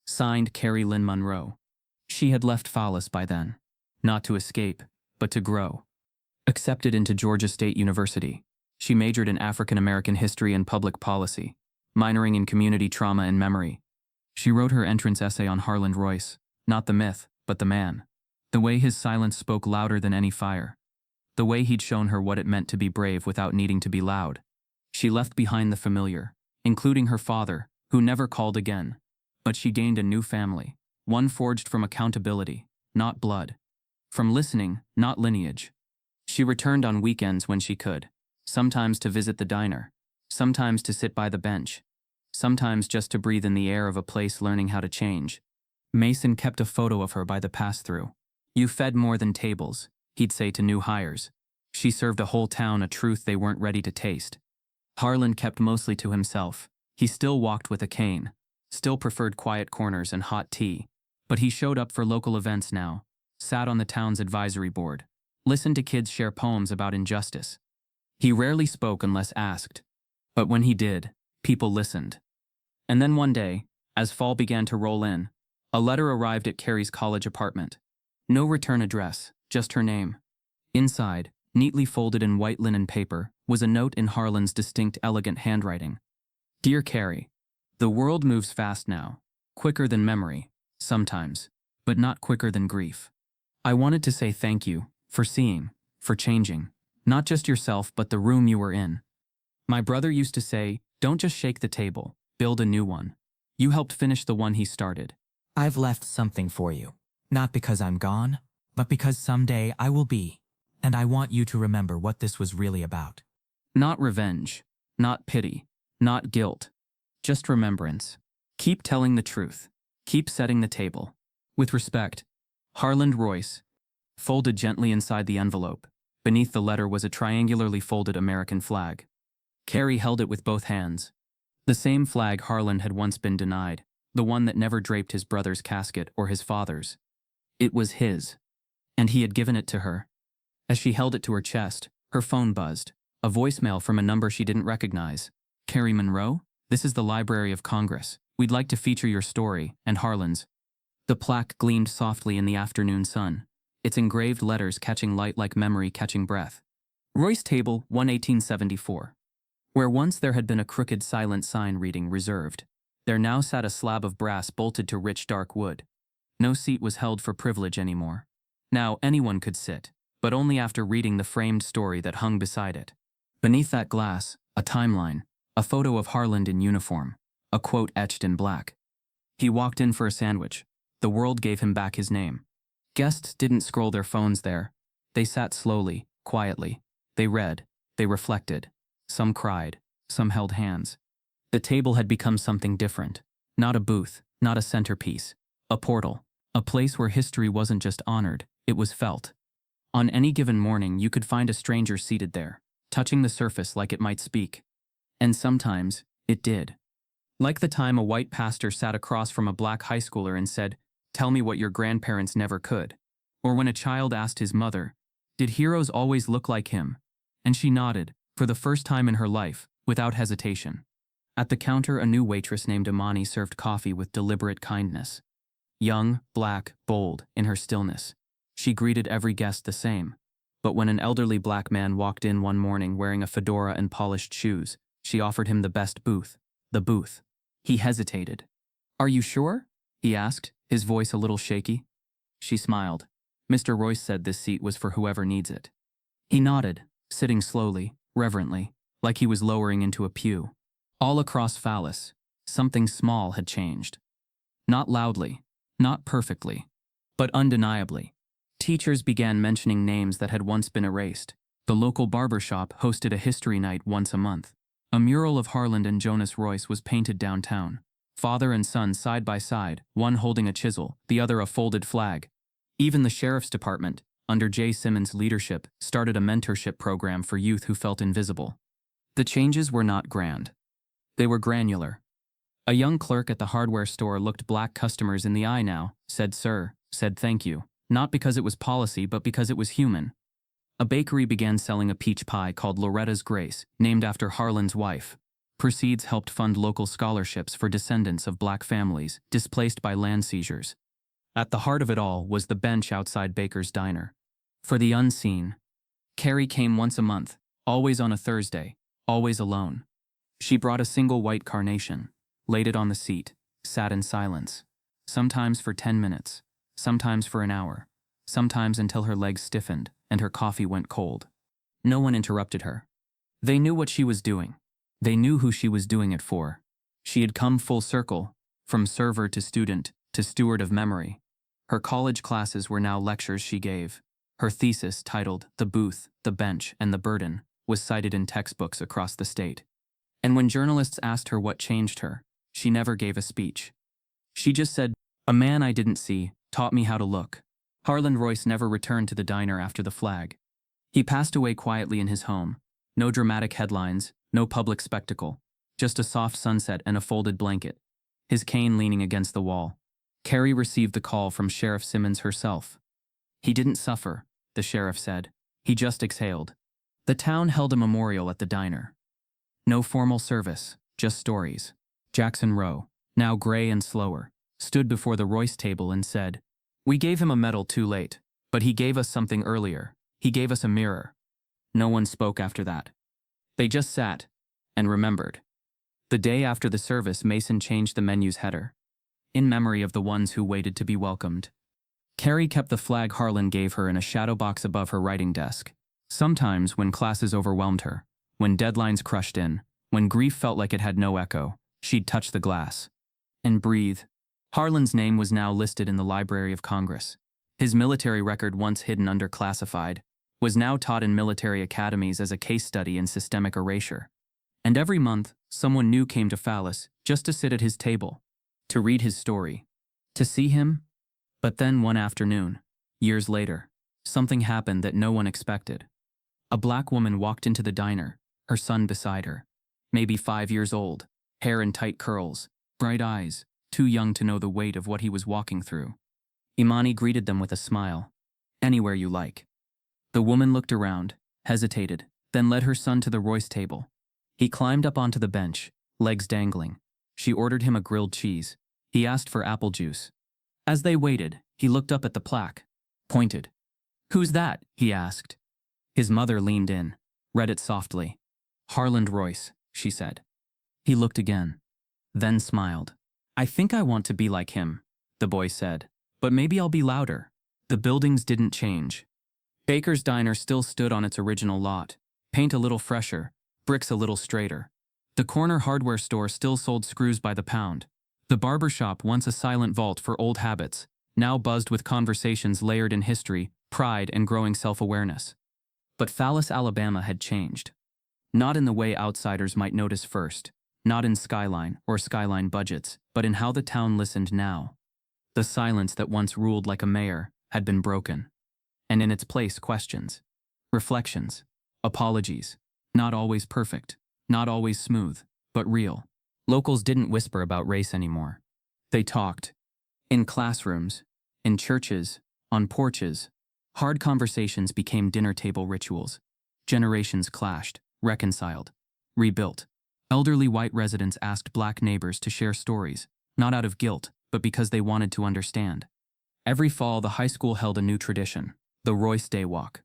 Signed Carrie Lynn Monroe. She had left Fallis by then. Not to escape, but to grow. Accepted into Georgia State University, she majored in African American history and public policy, minoring in community trauma and memory. She wrote her entrance essay on Harlan Royce, not the myth, but the man. The way his silence spoke louder than any fire. The way he'd shown her what it meant to be brave without needing to be loud. She left behind the familiar, including her father, who never called again. But she gained a new family, one forged from accountability, not blood. From listening, not lineage. She returned on weekends when she could, sometimes to visit the diner, sometimes to sit by the bench, sometimes just to breathe in the air of a place learning how to change. Mason kept a photo of her by the pass-through. You fed more than tables, he'd say to new hires. She served a whole town a truth they weren't ready to taste. Harlan kept mostly to himself. He still walked with a cane, still preferred quiet corners and hot tea, but he showed up for local events now, sat on the town's advisory board, listened to kids share poems about injustice. He rarely spoke unless asked, but when he did, people listened. And then one day, as fall began to roll in, a letter arrived at Carrie's college apartment. No return address, just her name. Inside, neatly folded in white linen paper, was a note in Harlan's distinct, elegant handwriting. Dear Carrie, the world moves fast now, quicker than memory, sometimes, but not quicker than grief. I wanted to say thank you for seeing, for changing, not just yourself but the room you were in. My brother used to say, don't just shake the table, build a new one. You helped finish the one he started. I've left something for you, not because I'm gone, but because someday I will be, and I want you to remember what this was really about. Not revenge, not pity, not guilt, just remembrance. Keep telling the truth. Keep setting the table. With respect, Harlan Royce. Folded gently inside the envelope. Beneath the letter was a triangularly folded American flag. Carrie held it with both hands. The same flag Harlan had once been denied, the one that never draped his brother's casket or his father's. It was his, and he had given it to her. As she held it to her chest, her phone buzzed, a voicemail from a number she didn't recognize. Carrie Monroe? This is the Library of Congress. We'd like to feature your story, and Harlan's. The plaque gleamed softly in the afternoon sun, its engraved letters catching light like memory catching breath. Royce Table, 1874. Where once there had been a crooked silent sign reading reserved, there now sat a slab of brass bolted to rich dark wood. No seat was held for privilege anymore. Now anyone could sit, but only after reading the framed story that hung beside it. Beneath that glass, a timeline, a photo of Harlan in uniform, a quote etched in black. He walked in for a sandwich. The world gave him back his name. Guests didn't scroll their phones there. They sat slowly, quietly. They read. They reflected. Some cried. Some held hands. The table had become something different. Not a booth, not a centerpiece. A portal. A place where history wasn't just honored, it was felt. On any given morning, you could find a stranger seated there, touching the surface like it might speak. And sometimes, it did. Like the time a white pastor sat across from a black high schooler and said, "Tell me what your grandparents never could." Or when a child asked his mother, "Did heroes always look like him?" And she nodded, for the first time in her life, without hesitation. At the counter, a new waitress named Imani served coffee with deliberate kindness. Young, black, bold, in her stillness. She greeted every guest the same. But when an elderly black man walked in one morning wearing a fedora and polished shoes, she offered him the best booth. The booth. He hesitated. "Are you sure?" he asked, his voice a little shaky. She smiled. Mr. Royce said this seat was for whoever needs it. He nodded, sitting slowly, reverently, like he was lowering into a pew. All across Fallis, something small had changed. Not loudly, not perfectly, but undeniably. Teachers began mentioning names that had once been erased. The local barber shop hosted a history night once a month. A mural of Harlan and Jonas Royce was painted downtown. Father and son side by side, one holding a chisel, the other a folded flag. Even the sheriff's department, under J. Simmons' leadership, started a mentorship program for youth who felt invisible. The changes were not grand. They were granular. A young clerk at the hardware store looked black customers in the eye now, said sir, said thank you, not because it was policy but because it was human. A bakery began selling a peach pie called Loretta's Grace, named after Harlan's wife. Proceeds helped fund local scholarships for descendants of black families displaced by land seizures. At the heart of it all was the bench outside Baker's Diner. For the unseen, Carrie came once a month, always on a Thursday, always alone. She brought a single white carnation, laid it on the seat, sat in silence, sometimes for 10 minutes, sometimes for an hour, sometimes until her legs stiffened and her coffee went cold. No one interrupted her. They knew what she was doing. They knew who she was doing it for. She had come full circle, from server to student to steward of memory. Her college classes were now lectures she gave. Her thesis, titled The Booth, the Bench, and the Burden, was cited in textbooks across the state. And when journalists asked her what changed her, she never gave a speech. She just said, "A man I didn't see taught me how to look." Harlan Royce never returned to the diner after the flag. He passed away quietly in his home. No dramatic headlines, no public spectacle, just a soft sunset and a folded blanket, his cane leaning against the wall. Carrie received the call from Sheriff Simmons herself. "He didn't suffer," the sheriff said. "He just exhaled." The town held a memorial at the diner. No formal service, just stories. Jackson Rowe, now gray and slower, stood before the Royce table and said, "We gave him a medal too late, but he gave us something earlier. He gave us a mirror." No one spoke after that. They just sat and remembered. The day after the service, Mason changed the menu's header, in memory of the ones who waited to be welcomed. Carrie kept the flag Harlan gave her in a shadow box above her writing desk. Sometimes, when classes overwhelmed her, when deadlines crushed in, when grief felt like it had no echo, she'd touch the glass and breathe. Harlan's name was now listed in the Library of Congress. His military record, once hidden under classified, was now taught in military academies as a case study in systemic erasure. And every month, someone new came to Fallis just to sit at his table, to read his story, to see him. But then one afternoon, years later, something happened that no one expected. A black woman walked into the diner, her son beside her, maybe 5 years old, hair in tight curls, bright eyes, too young to know the weight of what he was walking through. Imani greeted them with a smile. "Anywhere you like." The woman looked around, hesitated, then led her son to the Royce table. He climbed up onto the bench, legs dangling. She ordered him a grilled cheese. He asked for apple juice. As they waited, he looked up at the plaque, pointed. "Who's that?" he asked. His mother leaned in, read it softly. "Harlan Royce," she said. He looked again, then smiled. "I think I want to be like him," the boy said. "But maybe I'll be louder." The buildings didn't change. Baker's Diner still stood on its original lot, paint a little fresher, bricks a little straighter. The corner hardware store still sold screws by the pound. The barber shop, once a silent vault for old habits, now buzzed with conversations layered in history, pride, and growing self-awareness. But Fallis, Alabama had changed. Not in the way outsiders might notice first, not in skyline or skyline budgets, but in how the town listened now. The silence that once ruled like a mayor had been broken. And in its place, questions, reflections, apologies, not always perfect, not always smooth, but real. Locals didn't whisper about race anymore. They talked. In classrooms, in churches, on porches. Hard conversations became dinner table rituals. Generations clashed, reconciled, rebuilt. Elderly white residents asked black neighbors to share stories, not out of guilt, but because they wanted to understand. Every fall, the high school held a new tradition, the Royce Day Walk.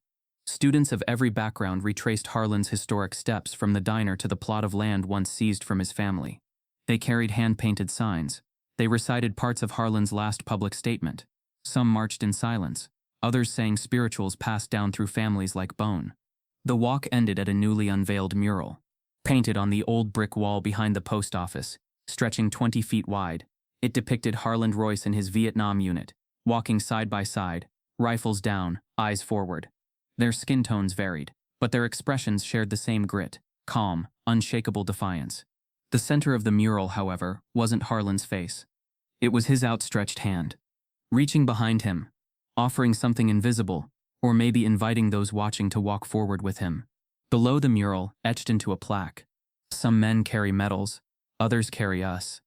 Students of every background retraced Harlan's historic steps from the diner to the plot of land once seized from his family. They carried hand-painted signs. They recited parts of Harlan's last public statement. Some marched in silence. Others sang spirituals passed down through families like bone. The walk ended at a newly unveiled mural, painted on the old brick wall behind the post office, stretching 20 feet wide. It depicted Harlan Royce and his Vietnam unit, walking side by side, rifles down, eyes forward. Their skin tones varied, but their expressions shared the same grit, calm, unshakable defiance. The center of the mural, however, wasn't Harlan's face. It was his outstretched hand, reaching behind him, offering something invisible, or maybe inviting those watching to walk forward with him. Below the mural, etched into a plaque, "Some men carry medals, others carry us."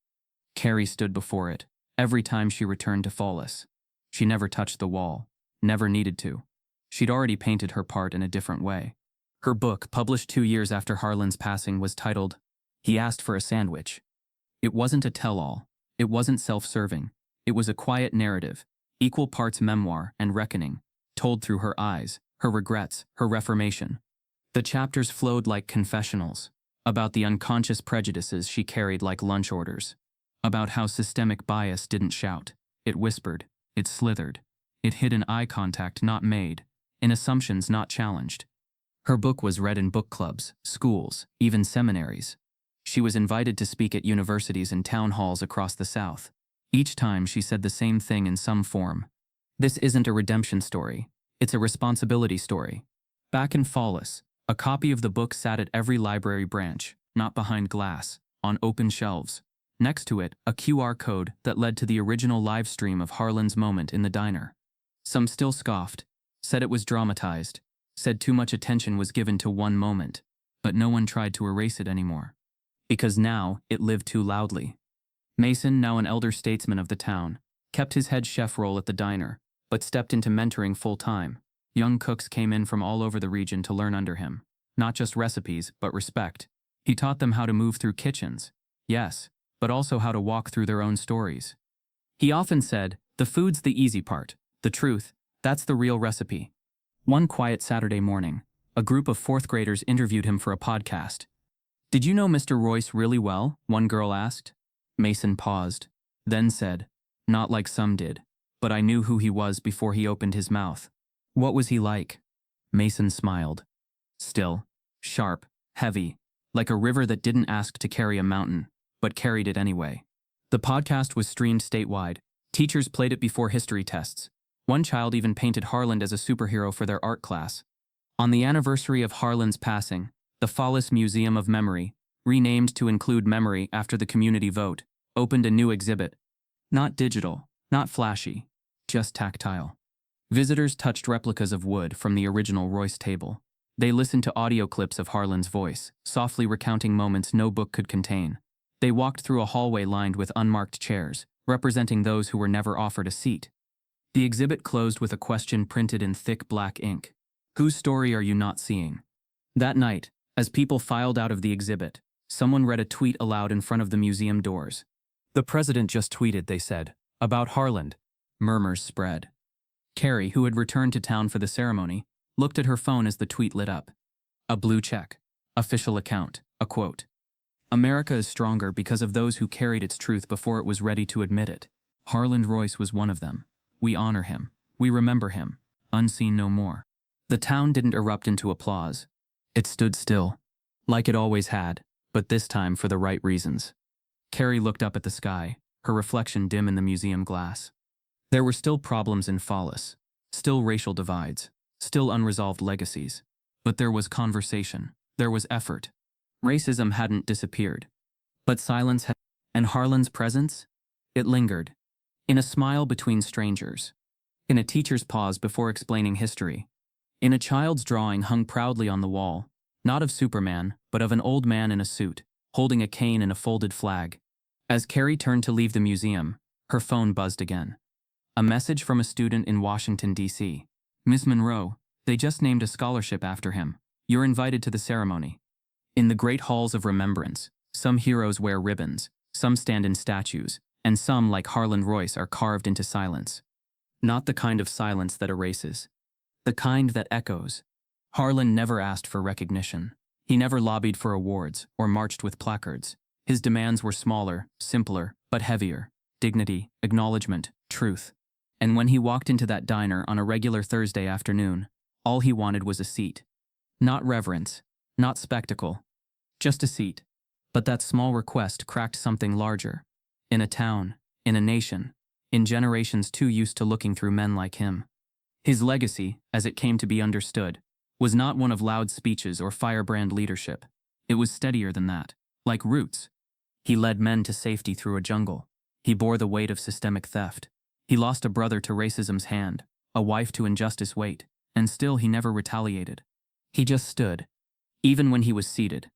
Carrie stood before it, every time she returned to Fallis. She never touched the wall, never needed to. She'd already painted her part in a different way. Her book, published 2 years after Harlan's passing, was titled, He Asked for a Sandwich. It wasn't a tell-all. It wasn't self-serving. It was a quiet narrative, equal parts memoir and reckoning, told through her eyes, her regrets, her reformation. The chapters flowed like confessionals, about the unconscious prejudices she carried like lunch orders, about how systemic bias didn't shout, it whispered, it slithered, it hid in eye contact not made, in assumptions not challenged. Her book was read in book clubs, schools, even seminaries. She was invited to speak at universities and town halls across the South. Each time she said the same thing in some form. This isn't a redemption story. It's a responsibility story. Back in Fallis, a copy of the book sat at every library branch, not behind glass, on open shelves. Next to it, a QR code that led to the original live stream of Harlan's moment in the diner. Some still scoffed, said it was dramatized, said too much attention was given to one moment, but no one tried to erase it anymore. Because now, it lived too loudly. Mason, now an elder statesman of the town, kept his head chef role at the diner, but stepped into mentoring full-time. Young cooks came in from all over the region to learn under him. Not just recipes, but respect. He taught them how to move through kitchens. Yes, but also how to walk through their own stories. He often said, the food's the easy part. The truth, that's the real recipe. One quiet Saturday morning, a group of fourth graders interviewed him for a podcast. Did you know Mr. Royce really well? One girl asked. Mason paused, then said, not like some did, but I knew who he was before he opened his mouth. What was he like? Mason smiled. Still, sharp, heavy, like a river that didn't ask to carry a mountain, but carried it anyway. The podcast was streamed statewide. Teachers played it before history tests. One child even painted Harlan as a superhero for their art class. On the anniversary of Harlan's passing, the Fallis Museum of Memory, renamed to include memory after the community vote, opened a new exhibit. Not digital, not flashy, just tactile. Visitors touched replicas of wood from the original Royce table. They listened to audio clips of Harlan's voice, softly recounting moments no book could contain. They walked through a hallway lined with unmarked chairs, representing those who were never offered a seat. The exhibit closed with a question printed in thick black ink. Whose story are you not seeing? That night, as people filed out of the exhibit, someone read a tweet aloud in front of the museum doors. The president just tweeted, they said, about Harlan. Murmurs spread. Carrie, who had returned to town for the ceremony, looked at her phone as the tweet lit up. A blue check. Official account. A quote. America is stronger because of those who carried its truth before it was ready to admit it. Harlan Royce was one of them. We honor him. We remember him. Unseen no more. The town didn't erupt into applause. It stood still, like it always had, but this time for the right reasons. Carrie looked up at the sky, her reflection dim in the museum glass. There were still problems in Fallis, still racial divides, still unresolved legacies. But there was conversation, there was effort. Racism hadn't disappeared. But silence had, and Harlan's presence? It lingered. In a smile between strangers. In a teacher's pause before explaining history. In a child's drawing hung proudly on the wall, not of Superman, but of an old man in a suit, holding a cane and a folded flag. As Carrie turned to leave the museum, her phone buzzed again. A message from a student in Washington, D.C. Miss Monroe, they just named a scholarship after him. You're invited to the ceremony. In the great halls of remembrance, some heroes wear ribbons, some stand in statues, and some, like Harlan Royce, are carved into silence. Not the kind of silence that erases. The kind that echoes. Harlan never asked for recognition. He never lobbied for awards or marched with placards. His demands were smaller, simpler, but heavier. Dignity, acknowledgement, truth. And when he walked into that diner on a regular Thursday afternoon, all he wanted was a seat. Not reverence, not spectacle, just a seat. But that small request cracked something larger. In a town, in a nation, in generations too used to looking through men like him. His legacy, as it came to be understood, was not one of loud speeches or firebrand leadership. It was steadier than that, like roots. He led men to safety through a jungle. He bore the weight of systemic theft. He lost a brother to racism's hand, a wife to injustice weight, and still he never retaliated. He just stood, even when he was seated.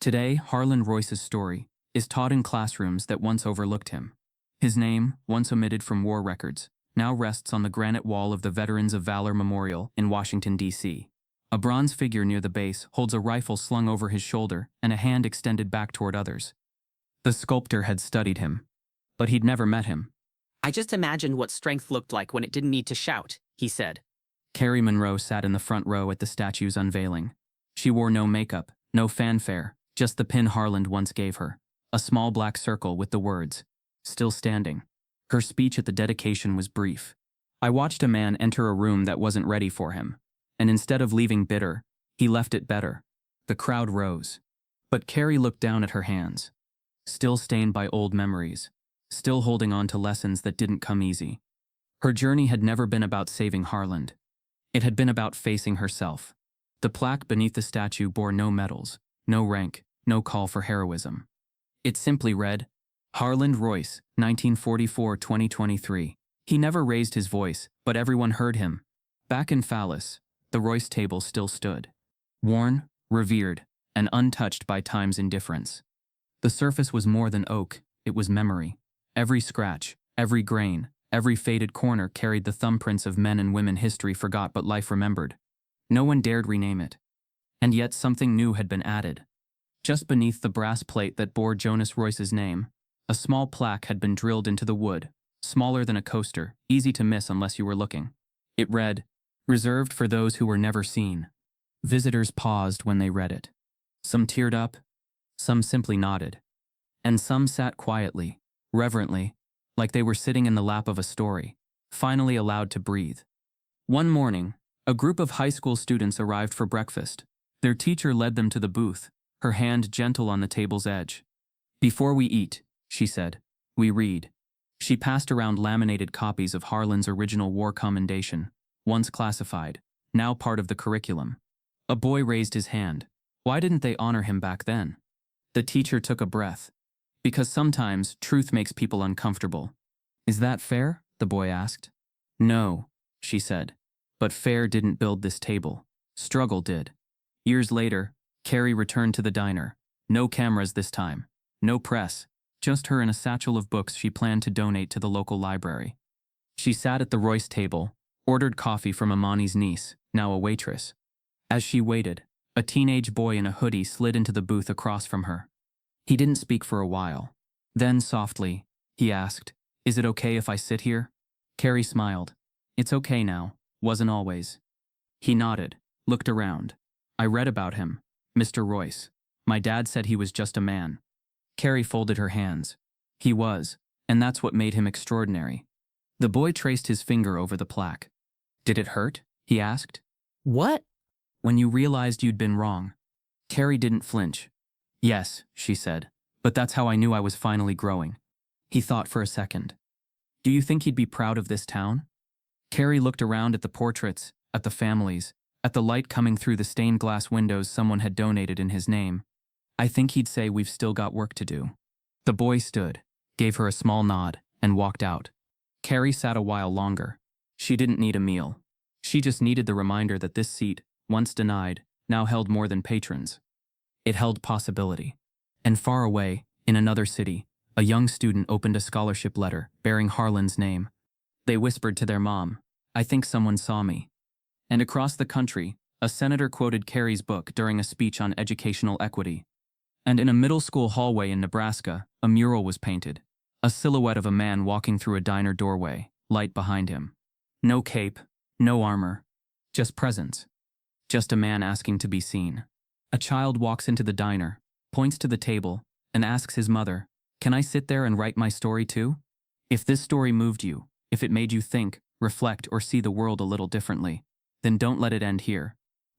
Today, Harlan Royce's story, is taught in classrooms that once overlooked him. His name, once omitted from war records, now rests on the granite wall of the Veterans of Valor Memorial in Washington, D.C. A bronze figure near the base holds a rifle slung over his shoulder and a hand extended back toward others. The sculptor had studied him, but he'd never met him. I just imagined what strength looked like when it didn't need to shout, he said. Carrie Monroe sat in the front row at the statue's unveiling. She wore no makeup, no fanfare, just the pin Harland once gave her, a small black circle with the words, "Still standing." Her speech at the dedication was brief. I watched a man enter a room that wasn't ready for him, and instead of leaving bitter, he left it better. The crowd rose. But Carrie looked down at her hands, still stained by old memories, still holding on to lessons that didn't come easy. Her journey had never been about saving Harland. It had been about facing herself. The plaque beneath the statue bore no medals, no rank, no call for heroism. It simply read, Harland Royce, 1944-2023. He never raised his voice, but everyone heard him. Back in Phallus, the Royce table still stood, worn, revered, and untouched by time's indifference. The surface was more than oak, it was memory. Every scratch, every grain, every faded corner carried the thumbprints of men and women history forgot but life remembered. No one dared rename it. And yet something new had been added. Just beneath the brass plate that bore Jonas Royce's name, a small plaque had been drilled into the wood, smaller than a coaster, easy to miss unless you were looking. It read, "Reserved for those who were never seen." Visitors paused when they read it. Some teared up, some simply nodded, and some sat quietly, reverently, like they were sitting in the lap of a story, finally allowed to breathe. One morning, a group of high school students arrived for breakfast. Their teacher led them to the booth, her hand gentle on the table's edge. "Before we eat," she said, "we read." She passed around laminated copies of Harland's original war commendation, once classified, now part of the curriculum. A boy raised his hand. Why didn't they honor him back then? The teacher took a breath. Because sometimes truth makes people uncomfortable. "Is that fair?" the boy asked. "No," she said. But fair didn't build this table. Struggle did. Years later, Carrie returned to the diner. No cameras this time. No press. Just her and a satchel of books she planned to donate to the local library. She sat at the Royce table, ordered coffee from Amani's niece, now a waitress. As she waited, a teenage boy in a hoodie slid into the booth across from her. He didn't speak for a while. Then, softly, he asked, "Is it okay if I sit here?" Carrie smiled. "It's okay now. Wasn't always." He nodded, looked around. "I read about him, Mr. Royce. My dad said he was just a man." Carrie folded her hands. "He was, and that's what made him extraordinary." The boy traced his finger over the plaque. "Did it hurt?" he asked. What? "When you realized you'd been wrong." Carrie didn't flinch. "Yes," she said, "but that's how I knew I was finally growing." He thought for a second. "Do you think he'd be proud of this town?" Carrie looked around at the portraits, at the families, at the light coming through the stained glass windows someone had donated in his name. "I think he'd say we've still got work to do." The boy stood, gave her a small nod, and walked out. Carrie sat a while longer. She didn't need a meal. She just needed the reminder that this seat, once denied, now held more than patrons. It held possibility. And far away, in another city, a young student opened a scholarship letter bearing Harland's name. They whispered to their mom, "I think someone saw me." And across the country, a senator quoted Carrie's book during a speech on educational equity. And in a middle school hallway in Nebraska, a mural was painted, a silhouette of a man walking through a diner doorway, light behind him. No cape, no armor, just presence. Just a man asking to be seen. A child walks into the diner, points to the table, and asks his mother, "Can I sit there and write my story too?" If this story moved you, if it made you think, reflect, or see the world a little differently, then don't let it end here.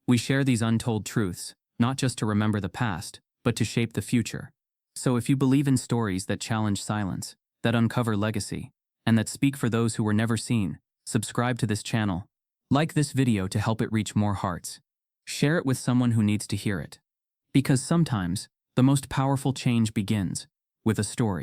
We share these untold truths, not just to remember the past, but to shape the future. So if you believe in stories that challenge silence, that uncover legacy, and that speak for those who were never seen, subscribe to this channel. Like this video to help it reach more hearts. Share it with someone who needs to hear it. Because sometimes, the most powerful change begins with a story.